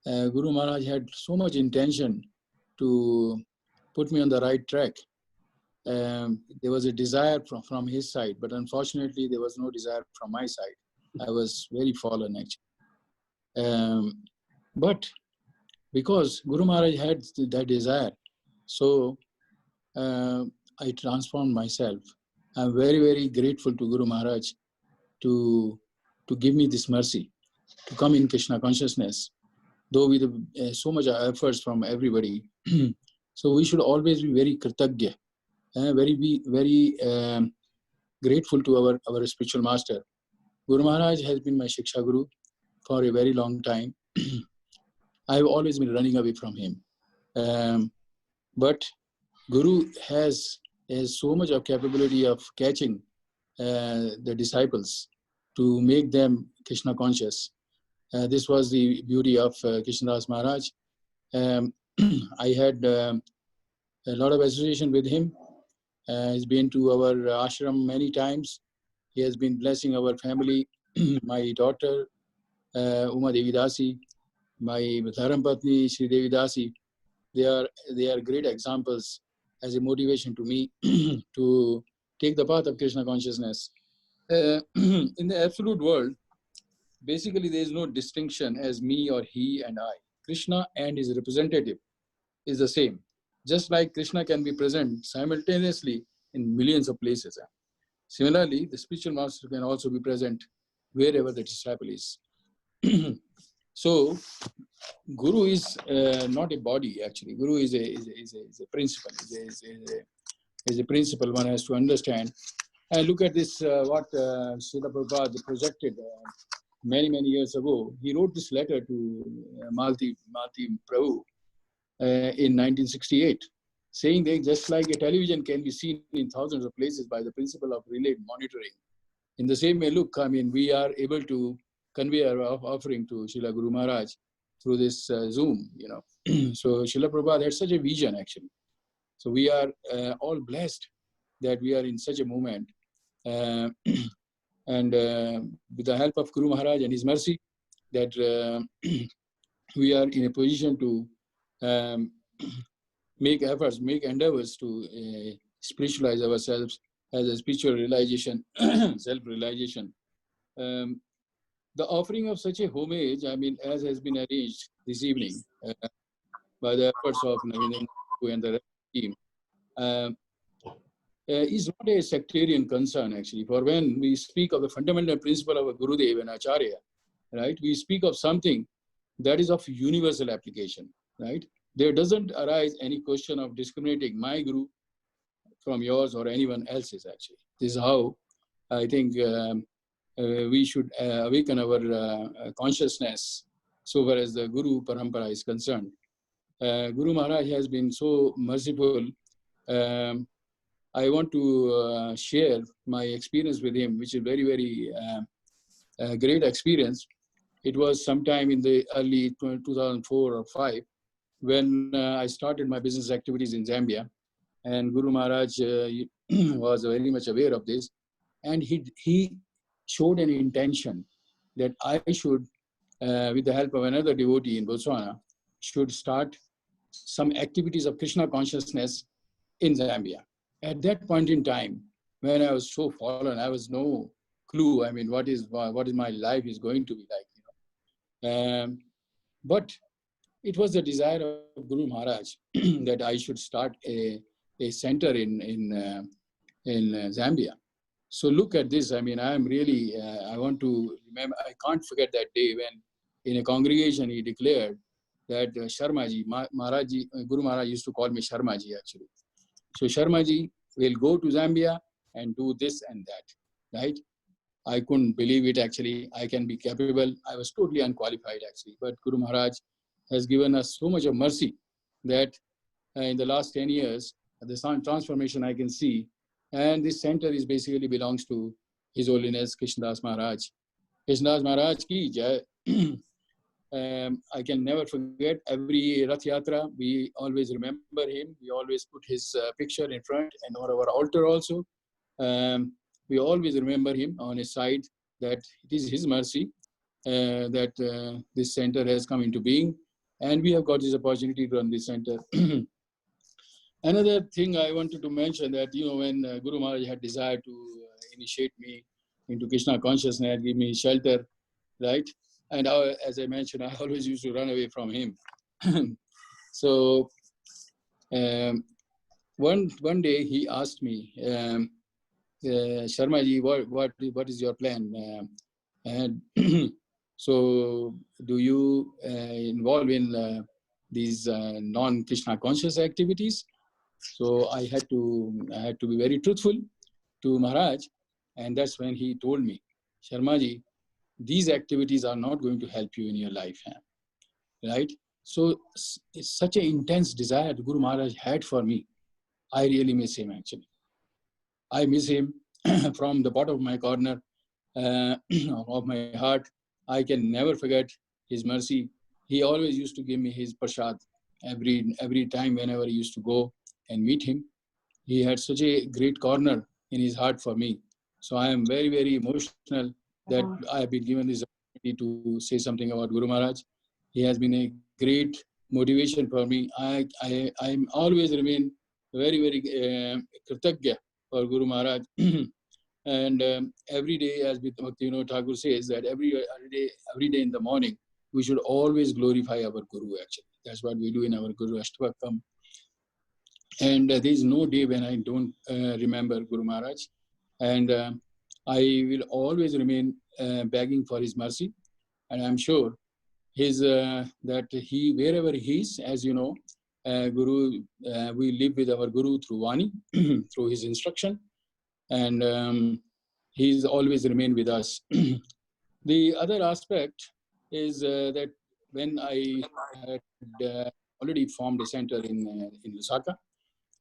Guru Maharaj had so much intention to put me on the right track. There was a desire from his side, but unfortunately there was no desire from my side. I was very fallen actually. But because Guru Maharaj had that desire, so I transformed myself. I'm very, very grateful to Guru Maharaj to give me this mercy, to come in Krishna consciousness, though with so much efforts from everybody. So we should always be very kritagya, very grateful to our spiritual master. Guru Maharaj has been my Shiksha Guru for a very long time. I have always been running away from him. But Guru has so much of capability of catching the disciples to make them Krishna conscious. This was the beauty of Krishnadas Maharaj. I had a lot of association with him. He's been to our ashram many times. He has been blessing our family. My daughter, Uma Devi Dasi, my Dharampatni, Sri Devi Dasi, they are great examples as a motivation to me to take the path of Krishna consciousness. In the absolute world, basically there is no distinction as me or he and I. Krishna and his representative is the same. Just like Krishna can be present simultaneously in millions of places. Similarly, the spiritual master can also be present wherever the disciple is. So, Guru is not a body actually. Guru is a principle. Is a principle one has to understand. And look at this, what Srila Prabhupada projected many years ago. He wrote this letter to Malti Prabhu in 1968, saying that just like a television can be seen in thousands of places by the principle of relay monitoring, in the same way, look, I mean, we are able to convey our offering to Srila Guru Maharaj through this Zoom, you know. So Srila Prabhupada had such a vision actually. So we are all blessed that we are in such a moment. And with the help of Guru Maharaj and his mercy, that we are in a position to make efforts, make endeavors to spiritualize ourselves as a spiritual realization, self-realization. The offering of such a homage, I mean, as has been arranged this evening by the efforts of Naveen and the team, is not a sectarian concern actually. For when we speak of the fundamental principle of a Gurudev and Acharya, right, we speak of something that is of universal application, right? There doesn't arise any question of discriminating my Guru from yours or anyone else's actually. This is how I think we should awaken our consciousness so far as the Guru Parampara is concerned. Guru Maharaj has been so merciful. I want to share my experience with him, which is very great experience. It was sometime in the early 2004 or 5 when I started my business activities in Zambia, and Guru Maharaj was very much aware of this, and he showed an intention that I should, with the help of another devotee in Botswana, should start some activities of Krishna consciousness in Zambia. At that point in time, when I was so fallen, I was no clue. I mean, what is my life is going to be like, you know. But it was the desire of Guru Maharaj that I should start a center in Zambia. So look at this. I mean, I am really, I want to remember, I can't forget that day when in a congregation he declared that Sharmaji, Maharaji, Guru Maharaj used to call me Sharmaji actually. So Sharmaji will go to Zambia and do this and that, right? I couldn't believe it actually. I can be capable. I was totally unqualified actually. But Guru Maharaj has given us so much of mercy that in the last 10 years, the transformation I can see. And this center is basically belongs to His Holiness Krishnadas Maharaj. Krishnadas Maharaj ki jai. I can never forget every Rath Yatra, we always remember him. We always put his picture in front and on our altar also. We always remember him on his side that it is his mercy that this center has come into being. And we have got this opportunity to run this center. Another thing I wanted to mention that, you know, when Guru Maharaj had desired to initiate me into Krishna consciousness, give me shelter, right? And as I mentioned, I always used to run away from him. So one day he asked me, Sharmaji, what is your plan? And so do you involve in these non-Krishna conscious activities? So I had to be very truthful to Maharaj, and that's when he told me, Sharmaji, these activities are not going to help you in your life, right? So it's such an intense desire Guru Maharaj had for me. I really miss him actually. I miss him from the bottom of my corner of my heart. I can never forget his mercy. He always used to give me his prasad every time whenever I used to go and meet him. He had such a great corner in his heart for me. So I am very emotional that I have been given this opportunity to say something about Guru Maharaj. He has been a great motivation for me. I'm always remain very Kritagya for Guru Maharaj And every day, as Bhaktivinoda Thakur says, that every day in the morning, we should always glorify our Guru, actually. That's what we do in our Guru Ashtavakam. And there is no day when I don't remember Guru Maharaj. And I will always remain begging for his mercy. And I'm sure that he, wherever he is, as you know, Guru, we live with our Guru through Vani, through his instruction. And he's always remained with us. The other aspect is that when I had already formed a center in Lusaka,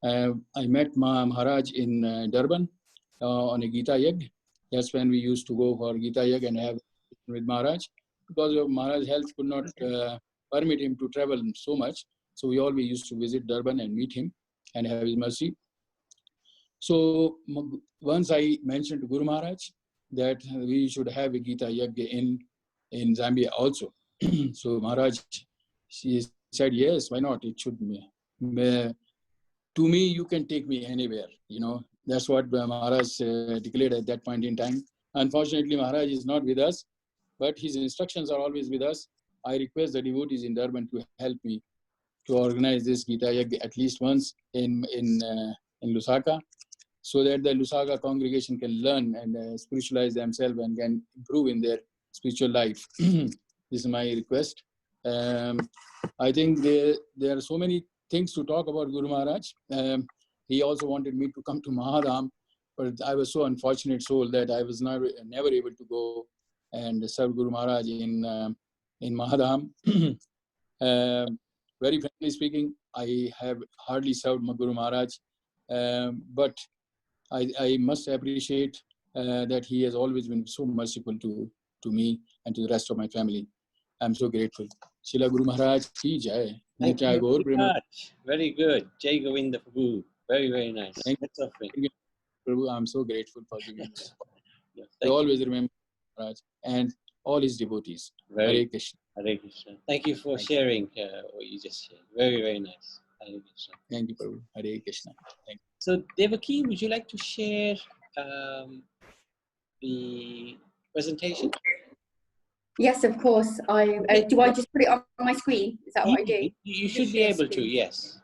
I met Maharaj in Durban on a Gita Yag. That's when we used to go for Gita Yag and have with Maharaj. Because of Maharaj's health could not permit him to travel so much. So we always used to visit Durban and meet him and have his mercy. So once I mentioned to Guru Maharaj that we should have a Gita Yagya in Zambia also. So Maharaj, she said, yes, why not? It should be. To me, you can take me anywhere. You know, that's what Maharaj declared at that point in time. Unfortunately, Maharaj is not with us, but his instructions are always with us. I request the devotees in Durban to help me to organize this Gita Yagya at least once in Lusaka, so that the Lusaka congregation can learn and spiritualize themselves and can improve in their spiritual life. This is my request. I think there are so many things to talk about Guru Maharaj. He also wanted me to come to Mahadam, but I was so unfortunate soul that I was never able to go and serve Guru Maharaj in Mahadam. Very frankly speaking, I have hardly served Guru Maharaj, but I must appreciate that he has always been so merciful to me and to the rest of my family. I'm so grateful. Shila Guru Maharaj ki jai. Thank you very much. Very good. Jai Govinda Prabhu. Very, very nice. Thank you, Prabhu. I'm so grateful for giving me support. Yeah, I always remember Maharaj and all his devotees. Hare Krishna. Hare Krishna. Thank you for sharing what you just shared. Very, very nice. Hare Krishna. Thank you, Prabhu. Hare Krishna. Thank you. So, Devaki, would you like to share the presentation? Yes, of course. Do I just put it on my screen? Is that what I do? You should be able to, yes.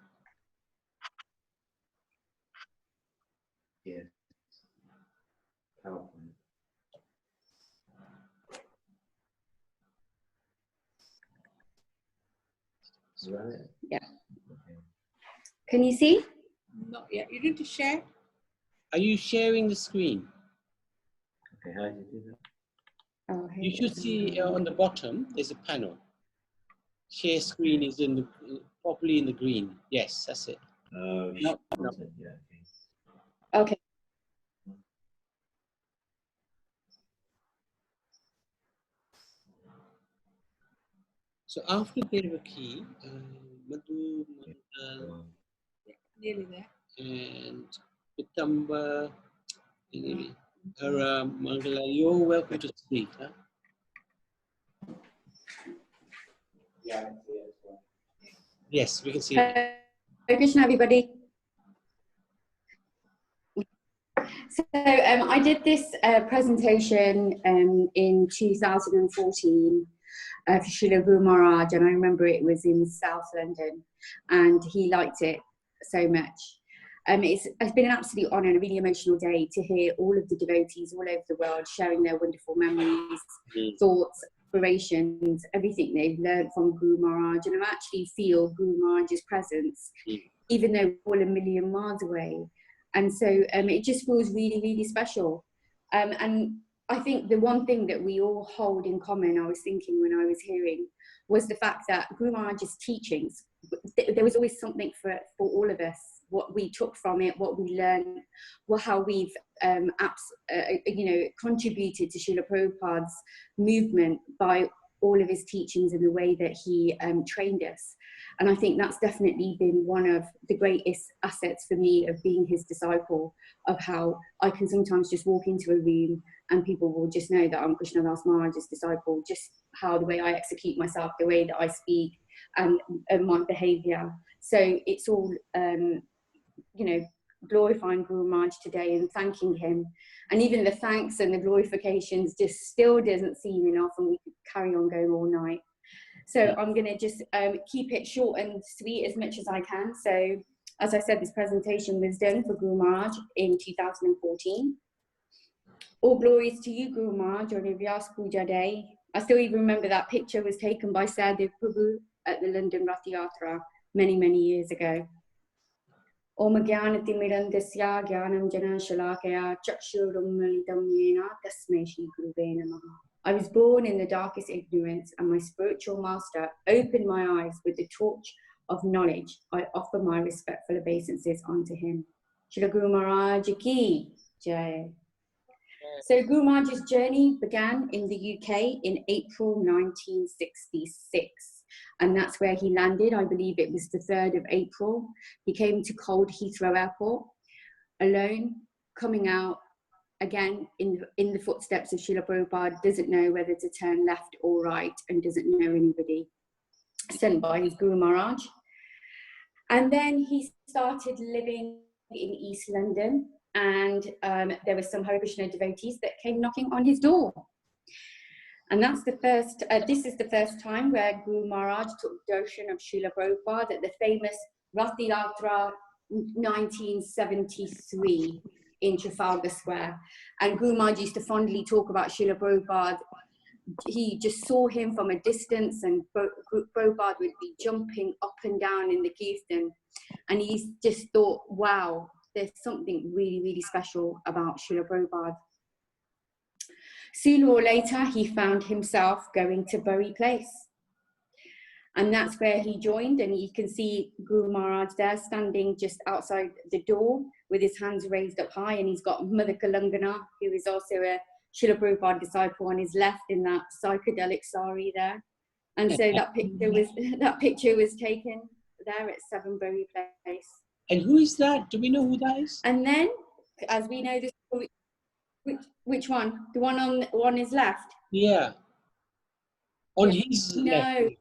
Yeah. Right. Yeah. Can you see? Not yet. You need to share. Are you sharing the screen? Okay, how do you do that? Oh, you should see on the bottom, there's a panel. Share screen is properly in the green. Yes, that's it. No. Okay. So after Devaki, Madhu, Nearly there. and Pitamba, Hara, Mangala, you're welcome to speak. Huh? Yeah. Yes, we can see. Hare Krishna, everybody. So I did this presentation in 2014 for Srila Guru Maharaj, and I remember it was in South London, and he liked it so much. It's been an absolute honour and a really emotional day to hear all of the devotees all over the world sharing their wonderful memories, thoughts, inspirations, everything they've learned from Guru Maharaj, and I actually feel Guru Maharaj's presence, even though we're all a million miles away. And so it just feels really, really special. And I think the one thing that we all hold in common, I was thinking when I was hearing, was the fact that Guru Maharaj's teachings, there was always something for all of us, what we took from it, what we learned, how we've contributed to Srila Prabhupada's movement by all of his teachings and the way that he trained us. And I think that's definitely been one of the greatest assets for me of being his disciple, of how I can sometimes just walk into a room and people will just know that I'm Krishna Das Maharaj's disciple, just how the way I execute myself, the way that I speak, and my behavior. So it's all, glorifying Guru Maharaj today and thanking him. And even the thanks and the glorifications just still doesn't seem enough, and we could carry on going all night. So I'm going to just keep it short and sweet as much as I can. So as I said, this presentation was done for Guru Maharaj in 2014. All glories to you, Guru Maharaj, on your Vyasapuja day. I still even remember that picture was taken by Sahadev Prabhu at the London Rath Yatra many, many years ago. Om Gyanati Mirandasya Gyanam Jana Shalakaya Chakshurum Malitam Yena Tasme Shri Guruve Namaha. I was born in the darkest ignorance, and my spiritual master opened my eyes with the torch of knowledge. I offer my respectful obeisances unto him. Shri Guru Maharaj Ki Jai. So Guru Maharaj's journey began in the UK in April 1966. And that's where he landed. I believe it was the 3rd of April. He came to Cold Heathrow Airport alone, coming out again in the footsteps of Srila Prabhupada, doesn't know whether to turn left or right, and doesn't know anybody, sent by his Guru Maharaj. And then he started living in East London, and there were some Hare Krishna devotees that came knocking on his door. And that's the first, this is the first time where Guru Maharaj took darshan of Srila Prabhupada at the famous Rath Yatra 1973 in Trafalgar Square. And Guru Maharaj used to fondly talk about Srila Prabhupada. He just saw him from a distance, and Prabhupada would be jumping up and down in the kirtan. And he just thought, wow, there's something really, really special about Srila Prabhupada. Sooner or later, he found himself going to Bury Place. And that's where he joined, and you can see Guru Maharaj there standing just outside the door with his hands raised up high, and he's got Mother Kalangana, who is also a Srila Prabhupada disciple, on his left in that psychedelic sari there. And so that picture was taken there at 7 Bury Place. And who is that? Do we know who that is? And then, as we know, which one? The one on his left? Yeah. On his left.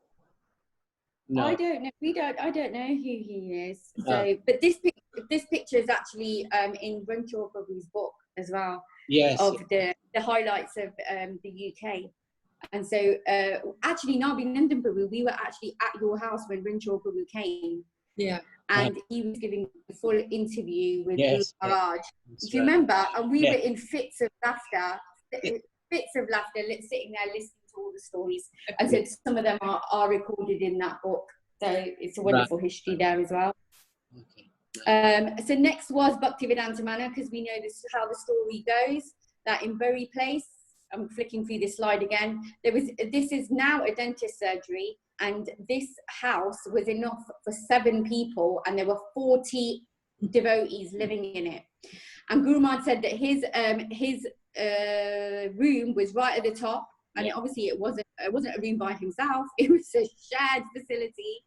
No, I don't know. I don't know who he is. So, but this picture is actually in Ranchor Prabhu's book as well. Yes. Of the highlights of the UK. And so, actually, Nabi Nandan Prabhu, we were actually at your house when Ranchor Prabhu came. Yeah. And he was giving a full interview with Guru Maharaj. Do you remember? And we were in fits of laughter, sitting there listening to all the stories. And so some of them are recorded in that book. So it's a wonderful history there as well. So next was Bhaktivedanta Manna, because we know this how the story goes, that in Bury Place, I'm flicking through this slide again, this is now a dentist surgery, and this house was enough for 7 people, and there were 40 devotees living in it. And Guru Maharaj said that his room was right at the top, and obviously it wasn't a room by himself, it was a shared facility,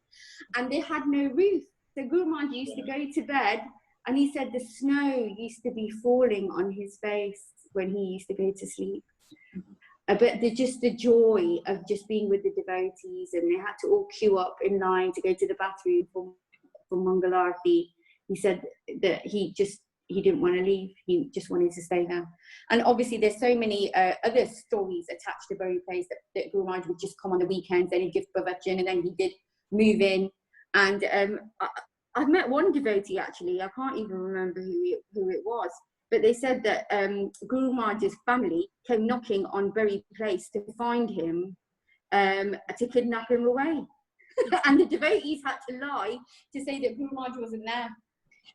and they had no roof. So Guru Maharaj used to go to bed, and he said the snow used to be falling on his face when he used to go to sleep. But just the joy of just being with the devotees, and they had to all queue up in line to go to the bathroom for Mangalarti. He said that he didn't want to leave. He just wanted to stay there. And obviously there's so many other stories attached to Bury Place that Guru Maharaj would just come on the weekends and he'd give Pravachan, and then he did move in. And I've met one devotee actually, I can't even remember who it was, but they said that Guru Maharaj's family came knocking on Bury Place to find him, to kidnap him away. And the devotees had to lie to say that Guru Maharaj wasn't there.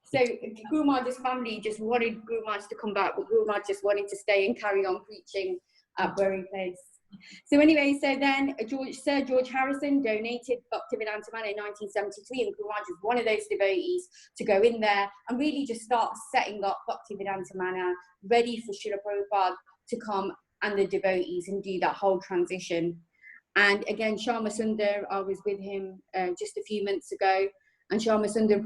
So Guru Maharaj's family just wanted Guru Maharaj to come back, but Guru Maharaj just wanted to stay and carry on preaching at Bury Place. So anyway, so then Sir George Harrison donated Bhaktivedanta Manna in 1973, and Guru Maharaj was one of those devotees to go in there and really just start setting up Bhaktivedanta Manna, ready for Srila Prabhupada to come and the devotees and do that whole transition. And again, Shyama Sundar, I was with him just a few months ago, and Shyama Sundar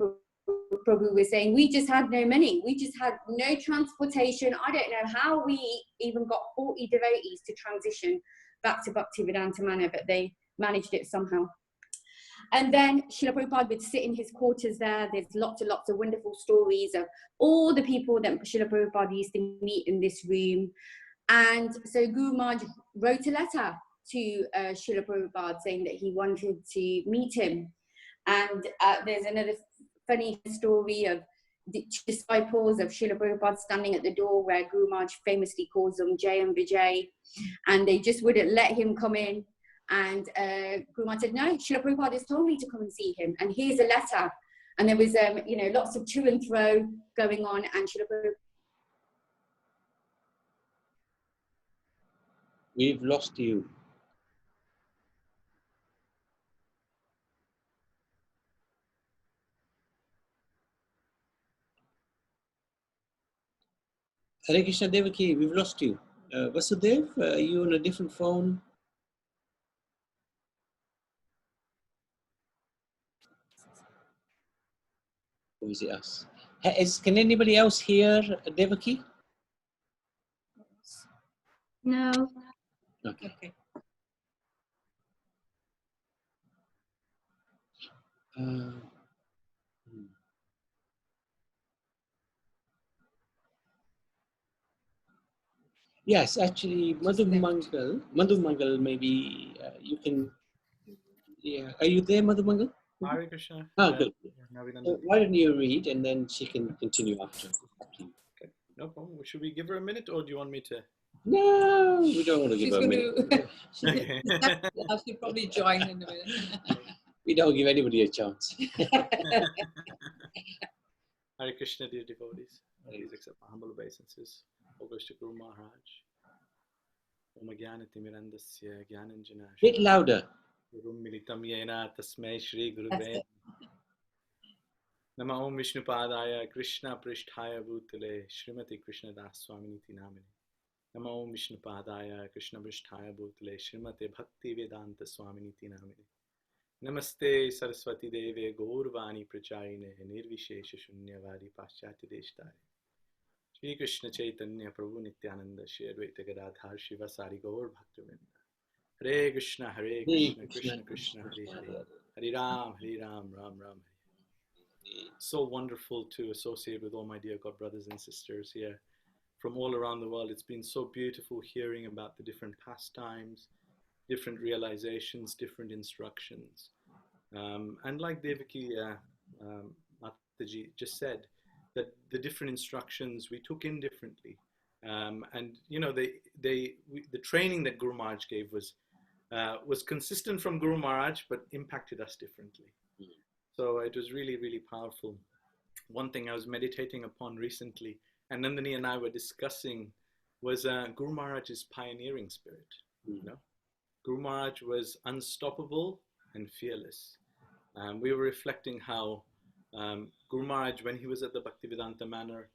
Prabhu was saying, we just had no money, we just had no transportation. I don't know how we even got 40 devotees to transition back to Bhaktivedanta Manna, but they managed it somehow. And then Srila Prabhupada would sit in his quarters there. There's lots and lots of wonderful stories of all the people that Srila Prabhupada used to meet in this room. And so Guru Maharaj wrote a letter to Srila Prabhupada saying that he wanted to meet him. And there's another funny story of the disciples of Srila Prabhupada standing at the door where Guru Maharaj famously calls them Jay and Vijay, and they just wouldn't let him come in. And Guru Maharaj said, no, Srila Prabhupada has told me to come and see him, and here's a letter. And there was, you know, lots of to and fro going on, and Srila Prabhupada. We've lost you. Hare Krishna Devaki, we've lost you. Vasudev, are you on a different phone? Or is it us? Can anybody else hear Devaki? No. Okay. Yes, actually, Madhu Mangal, maybe you can. Yeah, are you there, Madhu Mangal? Hare Krishna. Ah, good. Navidanda. So why don't you read, and then she can continue after. Okay, no problem. Should we give her a minute, or do you want me to? No, we don't want to give her a minute. Okay. She'll probably join in a minute. We don't give anybody a chance. Hare Krishna, dear devotees. Please accept my humble obeisances. August to Guru Maharaj. Om Jnana Timirandasya Jnananjana. Bit louder. Guru Militam Yena Tasmai Shri Guruve. Nama Om Vishnu Padaya Krishna Pristhaya Bhutale Srimati Krishna Das Swaminiti Namine. Nama Om Vishnu Padaya Krishna Pristhaya Bhutale Srimati Bhakti Vedanta Swaminiti Namine. Namaste Saraswati Deve Gaurvani Prachayine Nirvishesha Shunyavadi Paschati Deshtare. Shri Krishna Chaitanya Prabhu Nityananda Shri Advaita Gadadhar Shiva Sari Gaur Bhaktivinoda. Hare Krishna, Krishna Krishna, Hare Hare. Hare Ram, Ram Ram. So wonderful to associate with all my dear God brothers and sisters here from all around the world. It's been so beautiful hearing about the different pastimes, different realizations, different instructions. And like Devaki Mataji just said, that the different instructions we took in differently. And you know, the training that Guru Maharaj gave was consistent from Guru Maharaj, but impacted us differently. So it was really, really powerful. One thing I was meditating upon recently, and Nandini and I were discussing, was Guru Maharaj's pioneering spirit. You know, Guru Maharaj was unstoppable and fearless. We were reflecting how Guru Maharaj, when he was at the Bhaktivedanta Manor,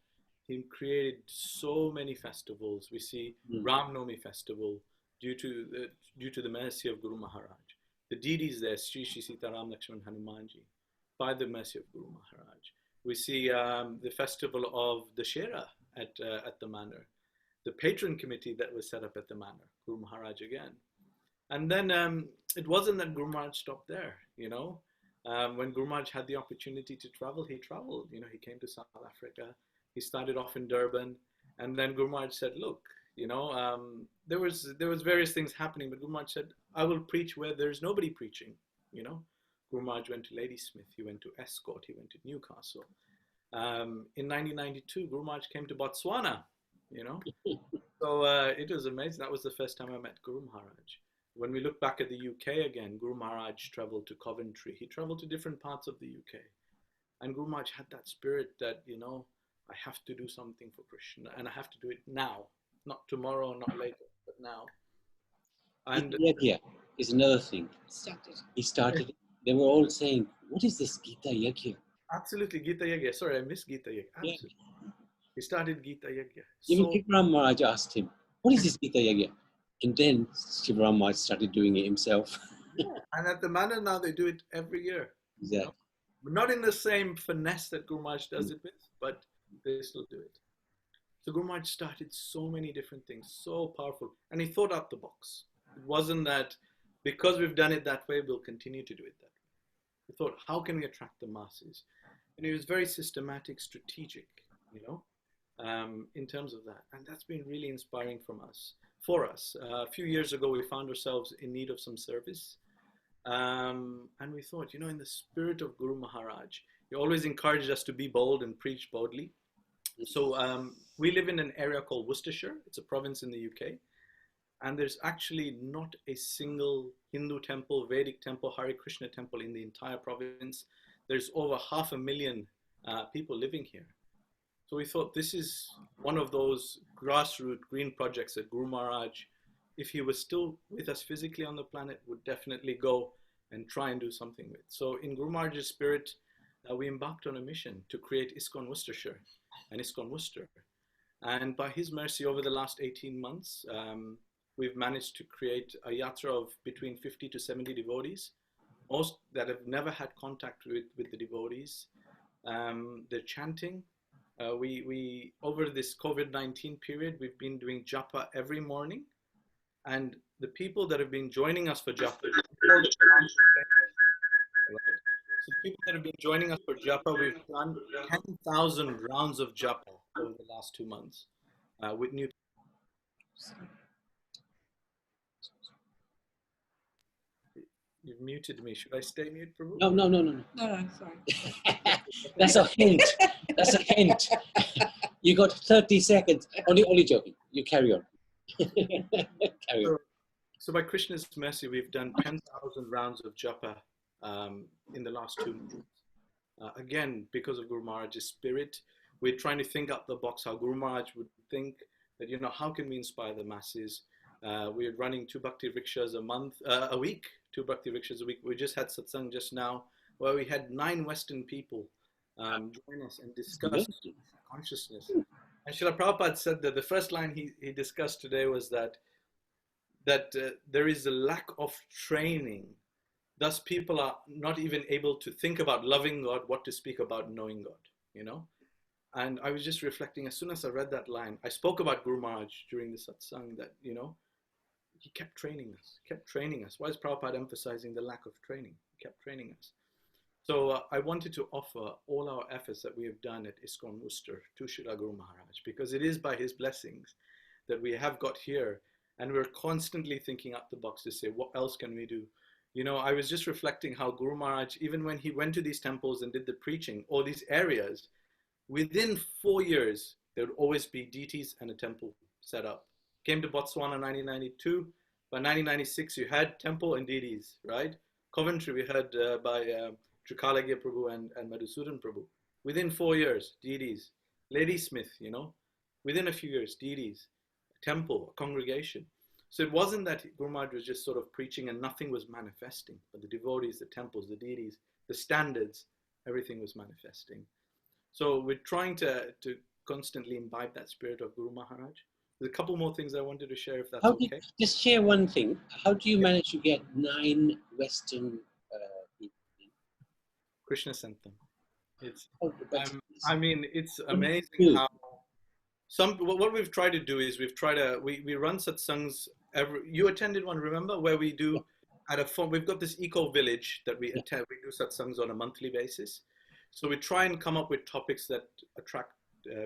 he created so many festivals. We see Ram Navami festival due to the mercy of Guru Maharaj. The deities there, Sri Sita Ram Lakshman Hanumanji, by the mercy of Guru Maharaj. We see the festival of the Shera at the Manor, the patron committee that was set up at the Manor, Guru Maharaj again. And then it wasn't that Guru Maharaj stopped there, you know. When Guru Maharaj had the opportunity to travel, he traveled. You know, he came to South Africa. He started off in Durban, and then Guru Maharaj said, "Look, you know, there was various things happening, but Guru Maharaj said, I will preach where there's nobody preaching." You know, Guru Maharaj went to Ladysmith. He went to Escort. He went to Newcastle. In 1992, Guru Maharaj came to Botswana. You know, so it was amazing. That was the first time I met Guru Maharaj. When we look back at the UK again, Guru Maharaj traveled to Coventry. He traveled to different parts of the UK. And Guru Maharaj had that spirit that, you know, I have to do something for Krishna, and I have to do it now, not tomorrow, not later, but now. And Yagya is another thing. He started. They were all saying, "What is this Gita Yagya?" Absolutely, Gita Yagya. Sorry, I missed Gita Yagya. Absolutely. Yeah. He started Gita Yagya. Even Shivram Maharaj asked him, "What is this Gita Yagya?" And then Shivram Maharaj started doing it himself. Yeah. And at the Manor now, they do it every year. Exactly. You know? Not in the same finesse that Guru Maharaj does it with, but they still do it. So Guru Maharaj started so many different things, so powerful. And he thought out the box. It wasn't that because we've done it that way, we'll continue to do it that way. We thought, how can we attract the masses? And it was very systematic, strategic, you know, in terms of that. And that's been really inspiring for us. A few years ago, we found ourselves in need of some service. And we thought, you know, in the spirit of Guru Maharaj, he always encouraged us to be bold and preach boldly. So we live in an area called Worcestershire. It's a province in the UK. And there's actually not a single Hindu temple, Vedic temple, Hare Krishna temple in the entire province. There's over 500,000 people living here. So we thought this is one of those grassroots green projects that Guru Maharaj, if he was still with us physically on the planet, would definitely go and try and do something with. So in Guru Maharaj's spirit, we embarked on a mission to create ISKCON Worcestershire and ISKCON Worcester. And by his mercy, over the last 18 months, we've managed to create a yatra of between 50 to 70 devotees, most that have never had contact with the devotees. They're chanting. We over this COVID-19 period, we've been doing japa every morning. And the people that have been joining us for japa, so the people that have been joining us for japa, we've done 10,000 rounds of japa over the last 2 months with new. You've muted me. Should I stay mute, Prabhu? No. No, sorry. That's a hint. That's a hint. You got 30 seconds. Only joking. You carry on. Carry on. So by Krishna's mercy, we've done 10,000 rounds of japa in the last 2 months. Again, because of Guru Maharaj's spirit, we're trying to think out the box how Guru Maharaj would think that, you know, how can we inspire the masses? We're running 2 bhakti rickshaws a week, 2 bhakti rickshaws a week. We just had satsang just now where we had 9 Western people join us and discuss consciousness. And Srila Prabhupada said that the first line he discussed today was that there is a lack of training. Thus people are not even able to think about loving God, what to speak about knowing God, you know? And I was just reflecting, as soon as I read that line, I spoke about Guru Maharaj during the satsang that, you know, he kept training us. Why is Prabhupada emphasizing the lack of training? He kept training us. So I wanted to offer all our efforts that we have done at ISKCON Worcester to Srila Guru Maharaj, because it is by his blessings that we have got here, and we're constantly thinking out the box to say, what else can we do? You know, I was just reflecting how Guru Maharaj, even when he went to these temples and did the preaching, or these areas, within 4 years, there would always be deities and a temple set up. Came to Botswana in 1992. By 1996, you had temple and deities, right? Coventry, we heard by Trikalagya Prabhu and Madhusudan Prabhu. Within 4 years, deities. Ladysmith, you know, within a few years, deities, a temple, a congregation. So it wasn't that Guru Maharaj was just sort of preaching and nothing was manifesting, but the devotees, the temples, the deities, the standards, everything was manifesting. So we're trying to constantly imbibe that spirit of Guru Maharaj. There's a couple more things I wanted to share, if that's okay. Just share one thing. How do you manage to get 9 Western people? Krishna sent them. I mean, it's amazing how what we've tried to do is we run satsangs you attended one, remember, where we do we've got this eco village that we attend. We do satsangs on a monthly basis. So we try and come up with topics that attract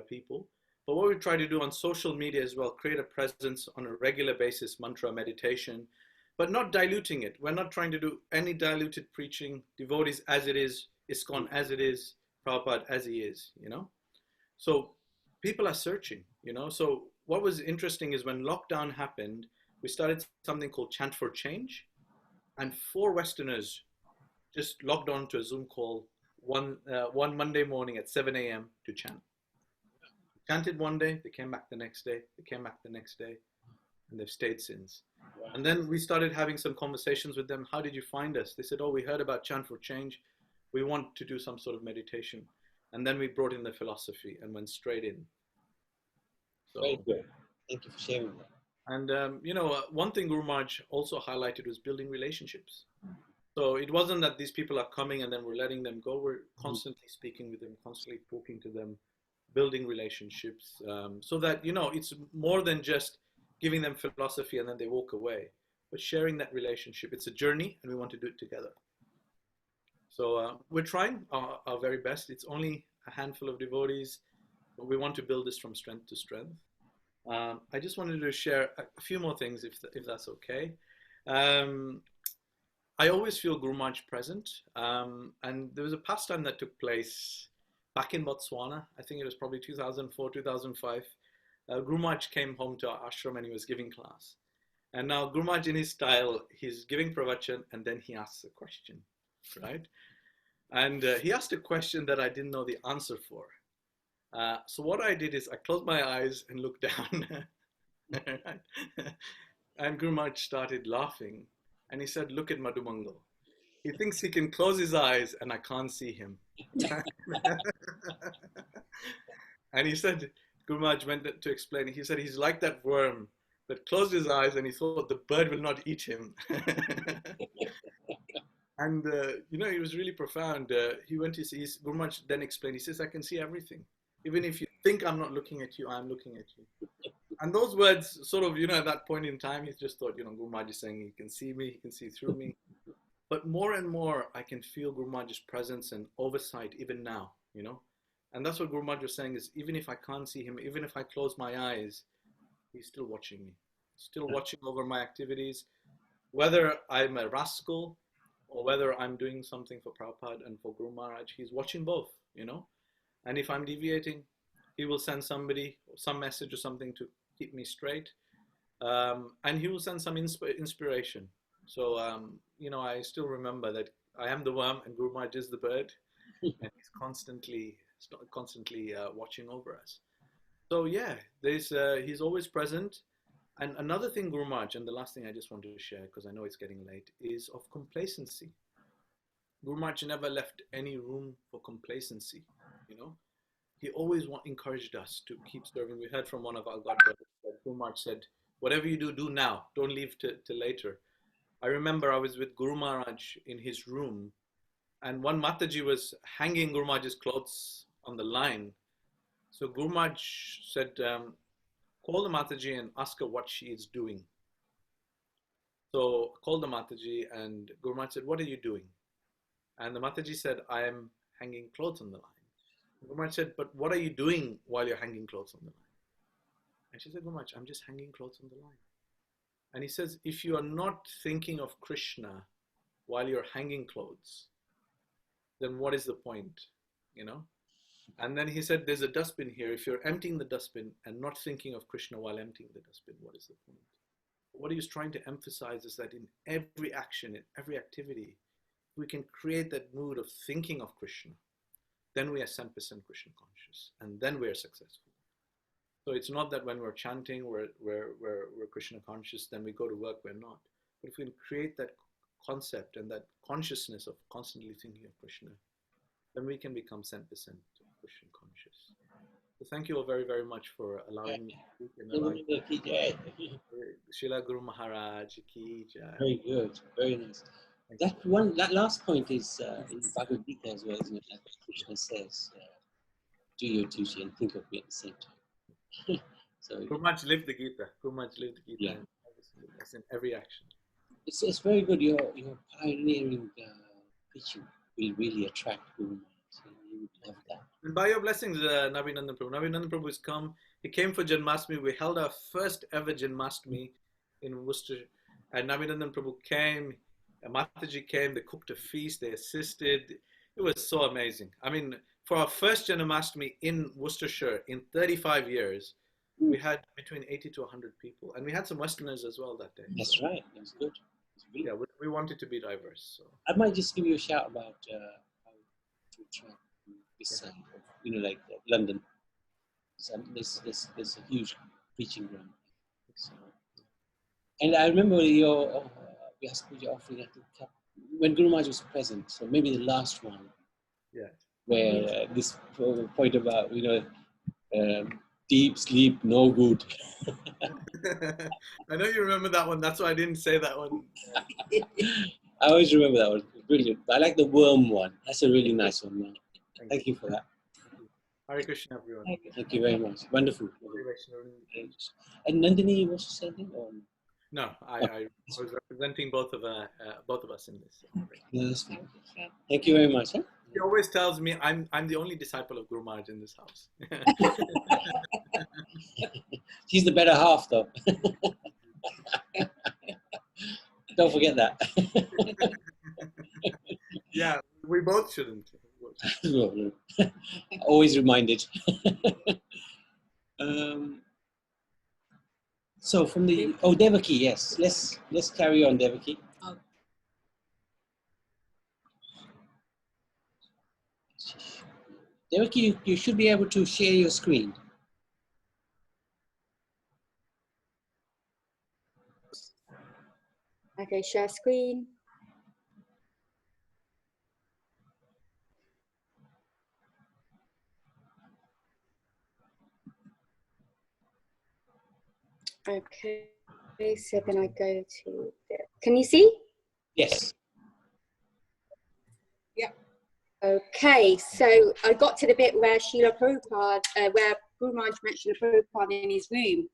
people. But what we try to do on social media as well, create a presence on a regular basis, mantra, meditation, but not diluting it. We're not trying to do any diluted preaching, devotees as it is, ISKCON as it is, Prabhupada as he is, you know. So people are searching, you know. So what was interesting is when lockdown happened, we started something called Chant for Change, and 4 Westerners just logged on to a Zoom call one Monday morning at 7 a.m. to chant. Chanted one day, they came back the next day, they came back the next day, and they've stayed since. And then we started having some conversations with them. How did you find us? They said, oh, we heard about Chant for Change. We want to do some sort of meditation. And then we brought in the philosophy and went straight in. So, very good. Thank you for sharing that. And, you know, one thing Guru Maharaj also highlighted was building relationships. So it wasn't that these people are coming and then we're letting them go. We're constantly speaking with them, constantly talking to them, building relationships, so that, you know, it's more than just giving them philosophy and then they walk away, but sharing that relationship. It's a journey and we want to do it together. So we're trying our very best. It's only a handful of devotees, but we want to build this from strength to strength. I just wanted to share a few more things, if that's okay. I always feel Guru Maharaj present, and there was a pastime that took place back in Botswana. I think it was probably 2004, 2005. Guru Maharaj came home to our ashram and he was giving class. And now Guru Maharaj, in his style, he's giving pravachan and then he asks a question, right? And he asked a question that I didn't know the answer for. So what I did is I closed my eyes and looked down. And Guru Maharaj started laughing. And he said, look at Madhumangal. He thinks he can close his eyes and I can't see him. And he said, Guru Maharaj went to explain, he said, he's like that worm that closed his eyes and he thought the bird will not eat him. And, you know, it was really profound. He went to see, Guru Maharaj then explained, he says, I can see everything. Even if you think I'm not looking at you, I'm looking at you. And those words sort of, you know, at that point in time, he just thought, you know, Guru Maharaj is saying he can see me, he can see through me. But more and more, I can feel Guru Maharaj's presence and oversight even now, you know. And that's what Guru Maharaj was saying is, even if I can't see him, even if I close my eyes, he's still watching me, still watching over my activities, whether I'm a rascal or whether I'm doing something for Prabhupada and for Guru Maharaj, he's watching both, you know. And if I'm deviating, he will send somebody, some message or something to keep me straight. And he will send some inspiration. So, you know, I still remember that I am the worm and Guru Maharaj is the bird. And he's constantly watching over us. So yeah, he's always present. And another thing, Guru Maharaj, and the last thing I just wanted to share, because I know it's getting late, is of complacency. Guru Maharaj never left any room for complacency, you know. He always encouraged us to keep serving. We heard from one of our God brothers that Guru Maharaj said, whatever you do, do now. Don't leave till later. I remember I was with Guru Maharaj in his room, and one Mataji was hanging Guru Maharaj's clothes on the line. So Guru Maharaj said, call the Mataji and ask her what she is doing. So I called the Mataji and Guru Maharaj said, what are you doing? And the Mataji said, I am hanging clothes on the line. Guru Maharaj said, but what are you doing while you're hanging clothes on the line? And she said, Guru Maharaj, I'm just hanging clothes on the line. And he says, if you are not thinking of Krishna while you're hanging clothes, then what is the point, you know? And then he said, there's a dustbin here. If you're emptying the dustbin and not thinking of Krishna while emptying the dustbin, what is the point? What he was trying to emphasize is that in every action, in every activity, we can create that mood of thinking of Krishna. Then we are 100% Krishna conscious, and then we are successful. So it's not that when we're chanting, we're Krishna conscious, then we go to work, we're not. But if we can create that concept and that consciousness of constantly thinking of Krishna, then we can become 10% Krishna conscious. So thank you all very, very much for allowing me to speak. And Srila Guru Maharaj ki jai. Very good, very nice. That last point is in Bhagavad Gita as well, isn't it? Like Krishna says, do your duty and think of me at the same time. So Guru Maharaj lived the Gita. Guru Maharaj lived the Gita. Yeah. And that's in every action. It's very good. Your pioneering preaching will really attract Guru Maharaj. So you would love that. And by your blessings, Navinandan Prabhu. Navinandan Prabhu has come. He came for Janmashtami. We held our first ever Janmashtami in Worcester. And Navinandan Prabhu came. Mataji came. They cooked a feast. They assisted. It was so amazing. I mean, for our first Janmashtami in Worcestershire in 35 years, we had between 80 to 100 people. And we had some Westerners as well that day. That's right. That's good. Yeah, we wanted to be diverse. So. I might just give you a shout about how to try this side of, you know, like London. So there's a huge preaching ground. So, and I remember your Vyasapuja offering at the cup when Guru Maharaj was present. So maybe the last one. Yeah. Where this point about, you know, deep sleep, no good. I know you remember that one. That's why I didn't say that one. I always remember that one. Brilliant. I like the worm one. That's a really nice one, man. Thank you for that. Hare Krishna, everyone. Thank you very much. Wonderful. And Nandini, what's the same thing? No, I was representing both of us in this. Yes. Thank you very much. Huh? He always tells me I'm the only disciple of Guru Maharaj in this house. He's the better half, though. Don't forget that. Yeah, we both shouldn't. Always reminded. So from the Devaki, yes. Let's carry on, Devaki. Devaki, you should be able to share your screen. Okay, share screen. Okay, so then I go to can you see? Yes. Yeah. Okay, so I got to the bit where Srila Prabhupada, where Guru Maharaj met Srila Prabhupada in his room.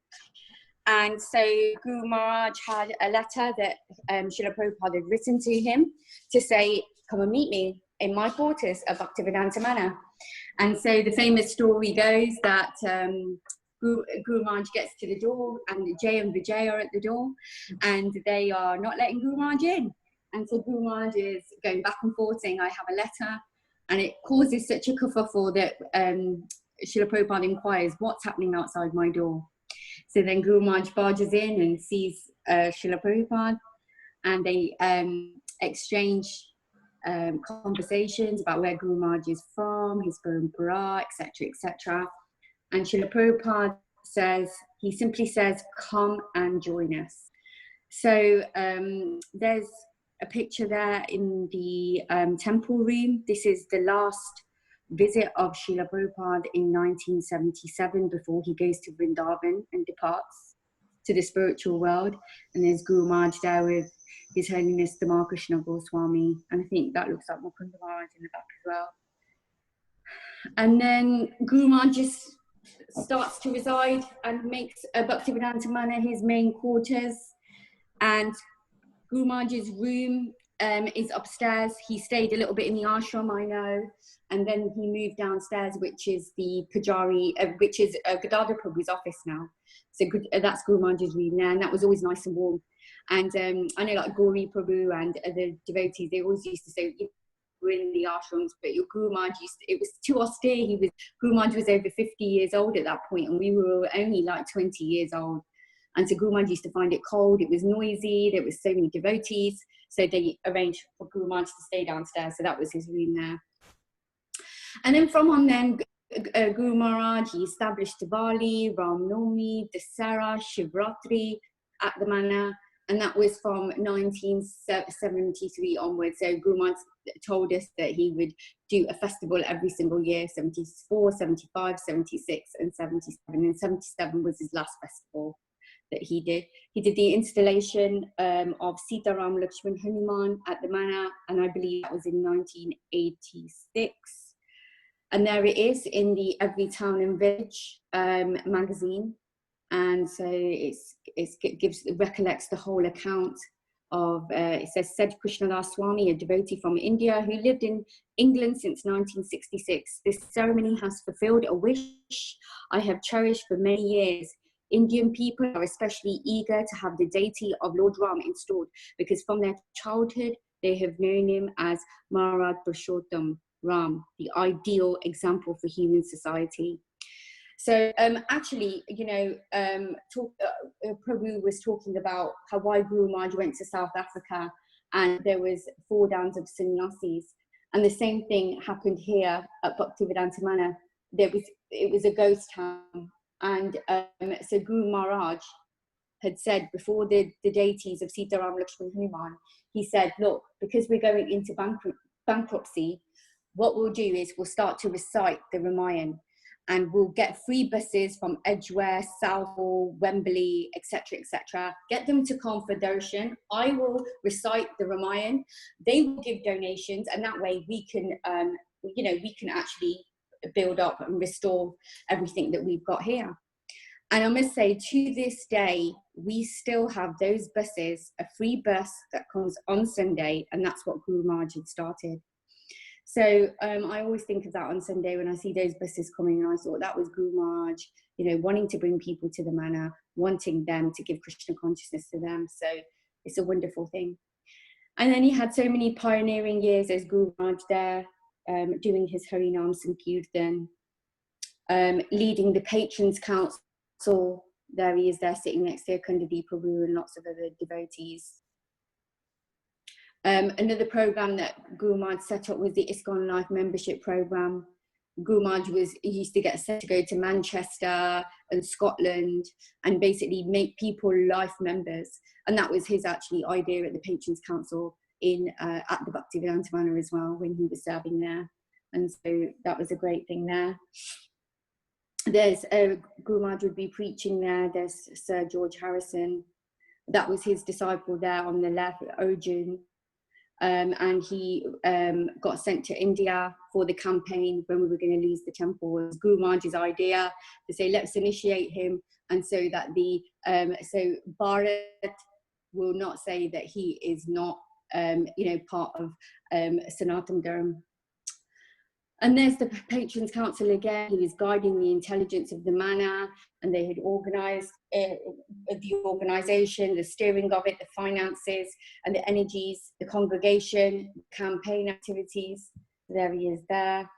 And so Guru Maharaj had a letter that Srila Prabhupada had written to him to say, come and meet me in my quarters at Bhaktivedanta Manor. And so the famous story goes that Guru Maharaj gets to the door and Jay and Vijay are at the door and they are not letting Guru Maharaj in. And so Guru Maharaj is going back and forth saying, I have a letter. And it causes such a kerfuffle that Srila Prabhupada inquires, what's happening outside my door? So then Guru Maharaj barges in and sees Srila Prabhupada and they exchange conversations about where Guru Maharaj is from, his parampara, etc., etc. And Srila Prabhupada says, he simply says, come and join us. So there's a picture there in the temple room. This is the last visit of Srila Prabhupada in 1977 before he goes to Vrindavan and departs to the spiritual world. And there's Guru Maharaj there with His Holiness Dhamma Krishna Goswami. And I think that looks like Mukunda Maharaj in the back as well. And then Guru Maharaj just starts to reside and makes Bhaktivedanta Manor his main quarters. And Guru Maharaj's room is upstairs. He stayed a little bit in the ashram, I know, and then he moved downstairs, which is the Pujari, which is Gadadhar Prabhu's office now. So that's Guru Maharaj's room there, and that was always nice and warm. And I know like Gauri Prabhu and the devotees, they always used to say, we're in the ashrams, but your Guru Maharaj it was too austere. Guru Maharaj was over 50 years old at that point, and we were only like 20 years old. And so Guru Maharaj used to find it cold, it was noisy, there was so many devotees, so they arranged for Guru Maharaj to stay downstairs, so that was his room there. And then from on then, Guru Maharaj, he established Diwali, Ram Navami, Dasara, Shivratri at the manor, and that was from 1973 onwards. So Guru Maharaj told us that he would do a festival every single year, 74, 75, 76, and 77, and 77 was his last festival that he did. He did the installation of Sita Ram Lakshman Hanuman at the manor, and I believe that was in 1986. And there it is in the Every Town and Village magazine. And so it recollects the whole account of, it says, said Krishnadas Swami, a devotee from India who lived in England since 1966. This ceremony has fulfilled a wish I have cherished for many years. Indian people are especially eager to have the deity of Lord Ram installed because from their childhood, they have known him as Maharaj Purushottam Ram, the ideal example for human society. So actually, you know, Prabhu was talking about how why Guru Maharaj went to South Africa and there was 4 downs of sannyasis. And the same thing happened here at Bhaktivedanta Manor. It was a ghost town. And so Guru Maharaj had said before the deities of Sita Ram Lakshman Hanuman, he said, look, because we're going into bankruptcy, what we'll do is we'll start to recite the Ramayana. And we'll get free buses from Edgware, Southall, Wembley, etc., etc. Get them to come for darshan. I will recite the Ramayana. They will give donations, and that way we can, we can actually build up and restore everything that we've got here. And I must say, to this day, we still have those buses, a free bus that comes on Sunday, and that's what Guru Maharaj had started. So I always think of that on Sunday when I see those buses coming, and I thought that was Guru Maharaj, you know, wanting to bring people to the manor, wanting them to give Krishna consciousness to them. So it's a wonderful thing. And then he had so many pioneering years as Guru Maharaj there, doing his Harinam Sankirtan, leading the Patrons Council. There he is there sitting next to Kundadi Prabhu and lots of other devotees. Another program that Guru Maharaj set up was the ISKCON Life membership program. Guru Maharaj used to get set to go to Manchester and Scotland and basically make people life members. And that was his actually idea at the Patrons Council at the Bhaktivedanta Manor as well when he was serving there. And so that was a great thing there. There's Guru Maharaj would be preaching there. There's Sir George Harrison. That was his disciple there on the left, Arjun. And he got sent to India for the campaign when we were going to lose the temple. It was Guru Maharaj's idea to say, let's initiate him, and so that so Bharat will not say that he is not, part of Sanatana Dharma. And there's the Patrons Council again. He was guiding the intelligence of the manor, and they had organised the organisation, the steering of it, the finances, and the energies, the congregation, campaign activities. There he is there.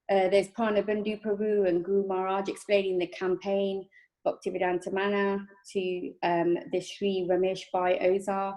There's Pranabandhu Prabhu and Guru Maharaj explaining the campaign, Bhaktivedanta Manor, to the Sri Ramesh Bhai Ozar.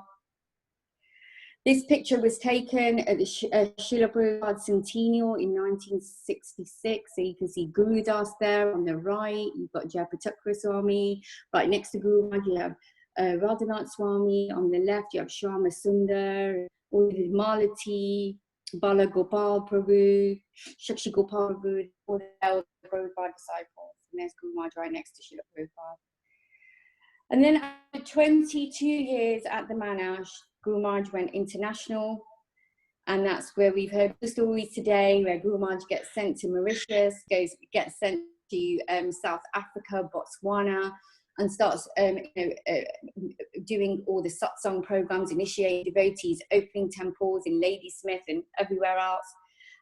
This picture was taken at the Srila Prabhupada Centennial in 1966. So you can see Guru Das there on the right. You've got Jayapatakra Swami. Right next to Guru Maharaj, you have Radhanath Swami. On the left, you have Shyama Sundar, Malati, Bala Gopal Prabhu, Shakshi Gopal Prabhu, all the Prabhupada disciples. And there's Guru Maharaj right next to Srila Prabhupada. And then after 22 years at the manor, Guru Maharaj went international, and that's where we've heard the stories today, where Guru Maharaj gets sent to Mauritius, gets sent to South Africa, Botswana, and starts doing all the satsang programs, initiating devotees, opening temples in Ladysmith and everywhere else.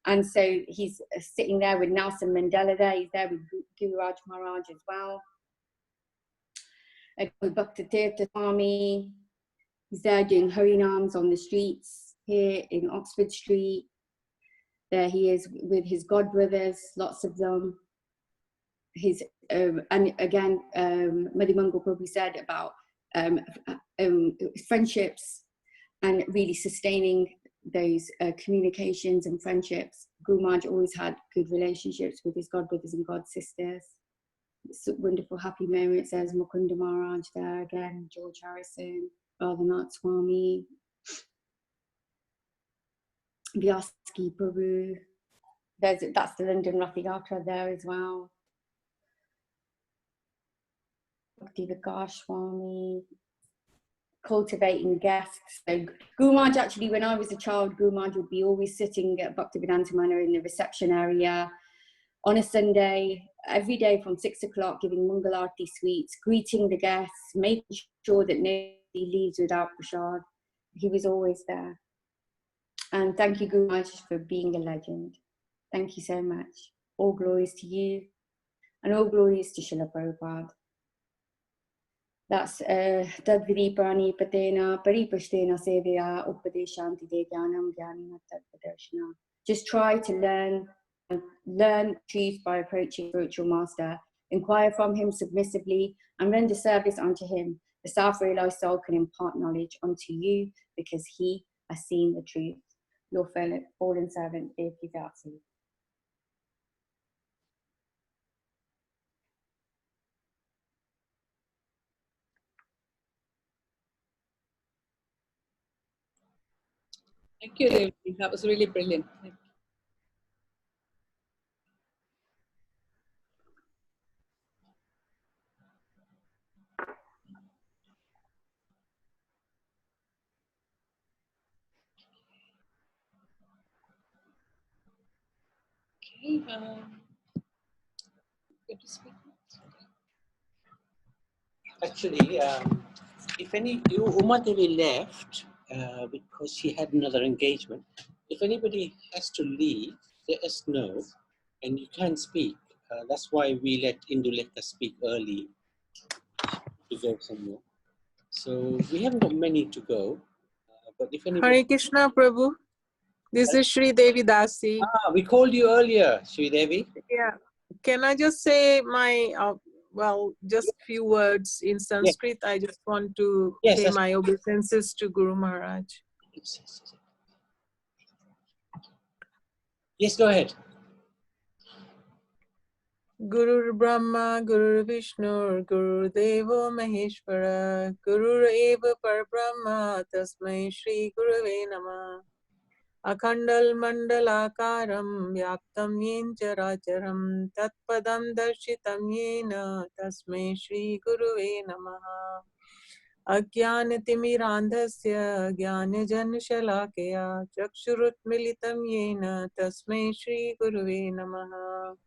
And so he's sitting there with Nelson Mandela there. He's there with Guru Raj Maharaj as well. With Bhakti Tirtha Swami. He's there doing Harinams on the streets here in Oxford Street. There he is with his godbrothers, lots of them. And again, Madhimangal Prabhu said about friendships and really sustaining those communications and friendships. Guru Maharaj always had good relationships with his godbrothers and god sisters. So wonderful, happy moments. There's Mukunda Maharaj there again, George Harrison, Radhanath Swami, Vyasapuja Prabhu. That's the London Rathi Yatra there as well. Bhakti Vikas Swami, cultivating guests. So Guru Maharaj actually, when I was a child, Guru Maharaj would be always sitting at Bhaktivedanta Manor in the reception area on a Sunday, every day from 6 o'clock, giving Mangalarti sweets, greeting the guests, making sure that nobody leaves without prasad. He was always there. And thank you, Guru Maharaj, for being a legend. Thank you so much. All glories to you, and all glories to Srila Prabhupada. That's Tadviri Prani Patena Paripashtena Sevya Upadeshanti Devyanam Jnanam Tadpadarshana. Just try to learn truth by approaching spiritual master. Inquire from him submissively and render service unto him. The self-realized soul can impart knowledge unto you because he has seen the truth. Your fallen servant, Devki Vyasi. Thank you, Devki. That was really brilliant. Okay, good to speak. Actually, if any, Uma Devi left because she had another engagement. If anybody has to leave, let us know, and you can speak. That's why we let Indulekha speak early to go somewhere. So we haven't got many to go, but if anybody... Hare Krishna, Prabhu. This is Sri Devi Dasi. We called you earlier, Sri Devi. Yeah. Can I just say my, well, just few words in Sanskrit? Yes. I just want to pay my obeisances to Guru Maharaj. Yes, go ahead. Guru Brahma, Guru Vishnu, Guru Devo Maheshwara, Guru Eva Parbrahma, Tasmai Shri Gurave Namah. Akhandal Mandalakaram, Vyaptam Yen Characharam, Tatpadam Darshitam Yena, Tasmai Shri Gurave Namaha. Ajnanatimirandhasya, Jnanajan Shalakaya, Chakshurutmilitam Yena, Tasmai Shri Gurave Namaha.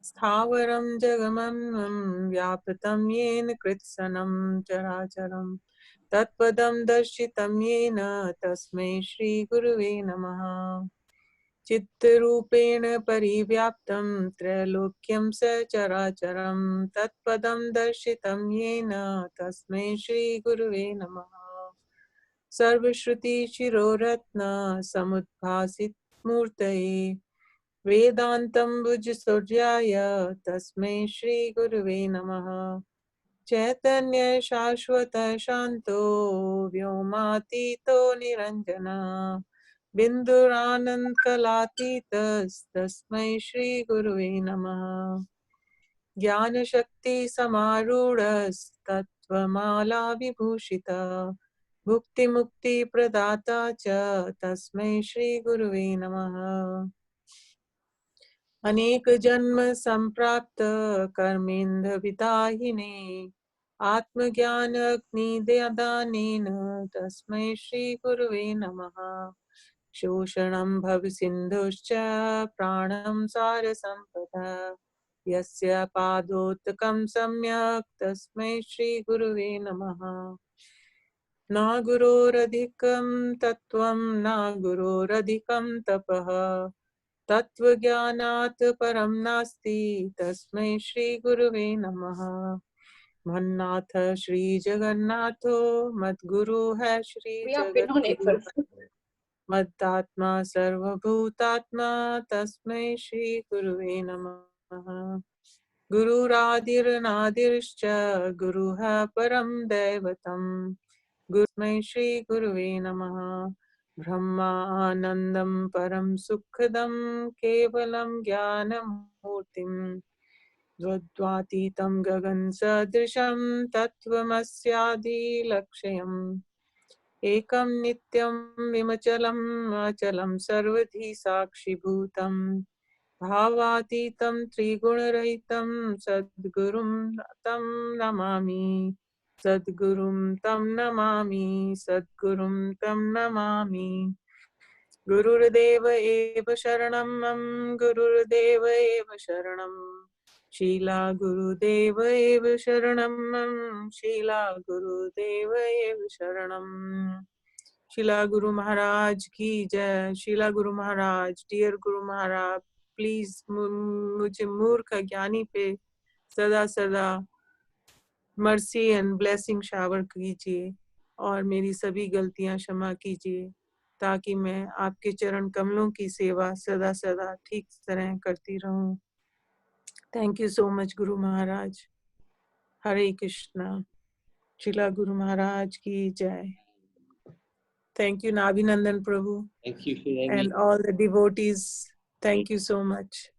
Sthawaram Jagamam, Vyapatam Yena Kritsanam Characharam, Tatpadam Darshitam Yena, Tasmai Shri Guruve Namaha. Chittarupena Parivyaptam, Trailokyam Sacharacharam, Tatpadam Darshitam Yena, Tasmai Shri Guruve Namaha. Sarvashruti Shiroratna, Samudbhasit Murtaye, Vedantam Bhujasurjaya, Tasmai Shri Guruve Namaha. Chaitanya Shashwata Shanto, Vyomatito Niranjana, Binduranand Kalatitas, Tasmai Shri Guruve Namaha. Jnana Shakti Samarudas, Tattvamala Vibhushita, Bhukti Mukti Pradata Cha, Tasmai Shri Guruve Namaha. अनेक जन्म संप्राप्त कर्मेंद्र विदाहिने आत्मज्ञान अग्निदानेन तस्मै श्री गुरुवे नमः. शोषणं भवसिन्धुश्च प्राणं सारसम्पदा यस्य पादोत्तकं सम्यक् तस्मै श्री गुरुवे नमः. न गुरोरधिकं तत्त्वं न गुरोरधिकं तपः तत्वज्ञानात् परं नास्ति तस्मै श्री गुरुवे नमः. मन्नाथ श्री जगन्नाथो मद्गुरु है श्री जगद्गुरु मद्दात्मा सर्वभूतात्मा तस्मै श्री गुरुवे नमः. गुरुरादिर्नादिर्श्च गुरुः परं दैवतं गुरुस्मै श्री गुरुवे नमः. ब्रह्मानन्दं परं सुखदं केवलं ज्ञानमूर्तिं द्वन्द्वातीतं गगनसदृशं तत्त्वमस्यादिलक्ष्यम् एकं नित्यं विमचलम् अचलं सर्वधी साक्षिभूतं भावातीतं त्रिगुणरहितं सद्गुरुं तं नमामि. सद्गुरुं तं नमामि, सद्गुरुं तं नमामि. गुरुर्देव एव शरणं मम, गुरुर्देव एव शरणं. शीला गुरुदेव एव शरणं मम, शीला गुरुदेव एव शरणं. शीला गुरु महाराज की जय. शीला गुरु महाराज, डियर गुरु महाराज, प्लीज मुझे मूर्ख ज्ञानी पे सदा सदा मर्सी एंड ब्लेसिंग शावर कीजिए और मेरी सभी गलतियां क्षमा कीजिए ताकि मैं आपके चरण कमलों की सेवा सदा सदा ठीक तरह करती रहूं. Thank you so much Guru Maharaj. हरे कृष्णा. शिला गुरु महाराज की जय. Thank you Navinandan Prabhu. Thank you and all the devotees. Thank you so much.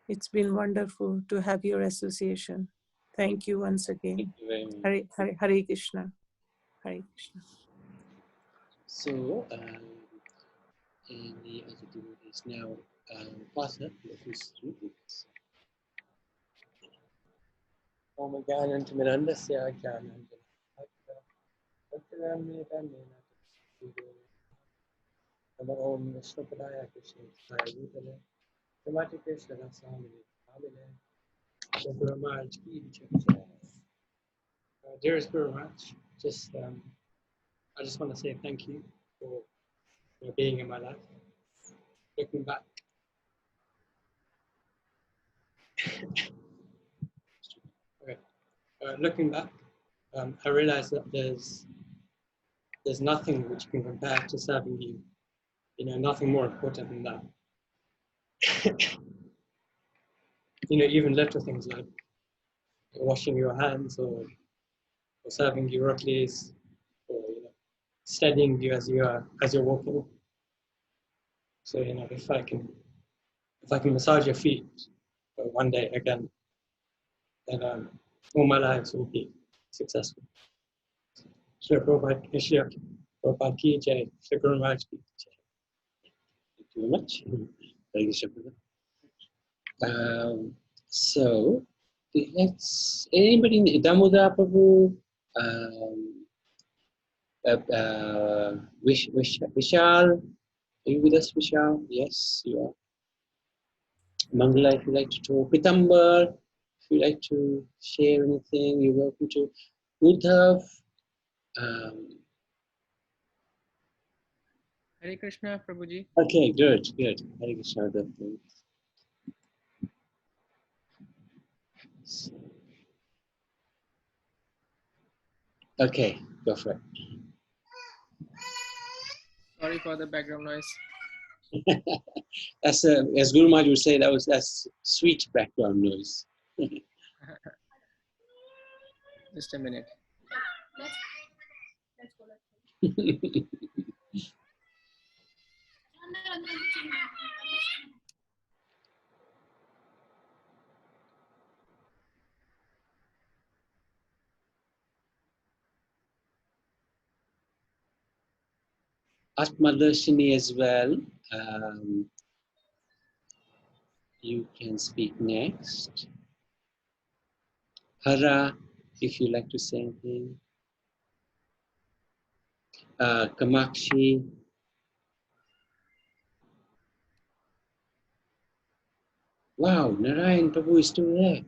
It's been wonderful to have your association. Thank you once again. Thank you very much. Hare Krishna. Hare Krishna. So, any other devotees now? Pastor, please read this. Om Gyanantam Mirandasya Gyanantam Om Vishnupadaya Krishna Bhutale Srimati Krishna Swami Namine Guru Maharaj ki jai. Dearest Guru Maharaj, I just want to say thank you for being in my life. Looking back, okay. Looking back, I realized that there's nothing which can compare to serving you. Nothing more important than that. Even little things like washing your hands or serving you rotis or steadying you as you're walking. So if I can massage your feet one day again, then all my lives will be successful. Shri Prabhupada ki jai, Shri Guru Maharaj ki jai. Thank you very much. Thank you, Shri Prabhupada. So let's anybody Damodar Prabhu, Vishal, are you with us, Vishal? Yes, you are. Mangala, if you'd like to talk. Pitambar, if you'd like to share anything, you're welcome to. Udhav. Hare Krishna, Prabhuji. Okay, good. Hare Krishna, Udhav. Okay, go for it. Sorry for the background noise. That's as Guru Maharaj would say, that's sweet background noise. Just a minute. Atmadarshini as well. You can speak next. Hara, if you like to say anything. Kamakshi. Wow, Narayan Prabhu is still there.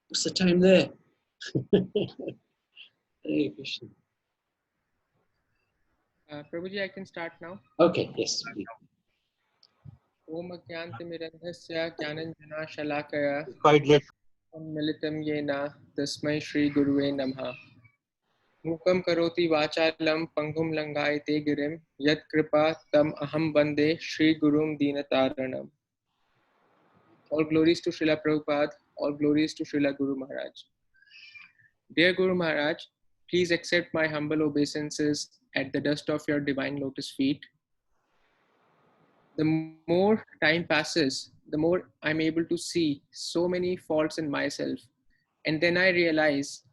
What's the time there? Hare Krishna. Prabhuji, I can start now. Okay, yes. Om Agyantimirandhasya Gyananjana Shalakaya Quite late. Militam Yena Tasmai Shri Guruve Namah. Mukam Karoti Vachalam Pangum Langai Te Girim Yat Kripa Tam Aham Bande Shri Gurum Dinataranam. All glories to Srila Prabhupada, all glories to Srila Guru Maharaj. Dear Guru Maharaj, please accept my humble obeisances at the dust of your divine lotus feet. The more time passes, the more I'm able to see so many faults in myself. And then I realize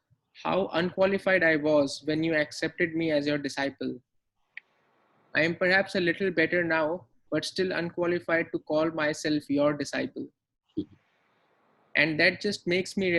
how unqualified I was when you accepted me as your disciple. I am perhaps a little better now, but still unqualified to call myself your disciple. And that just makes me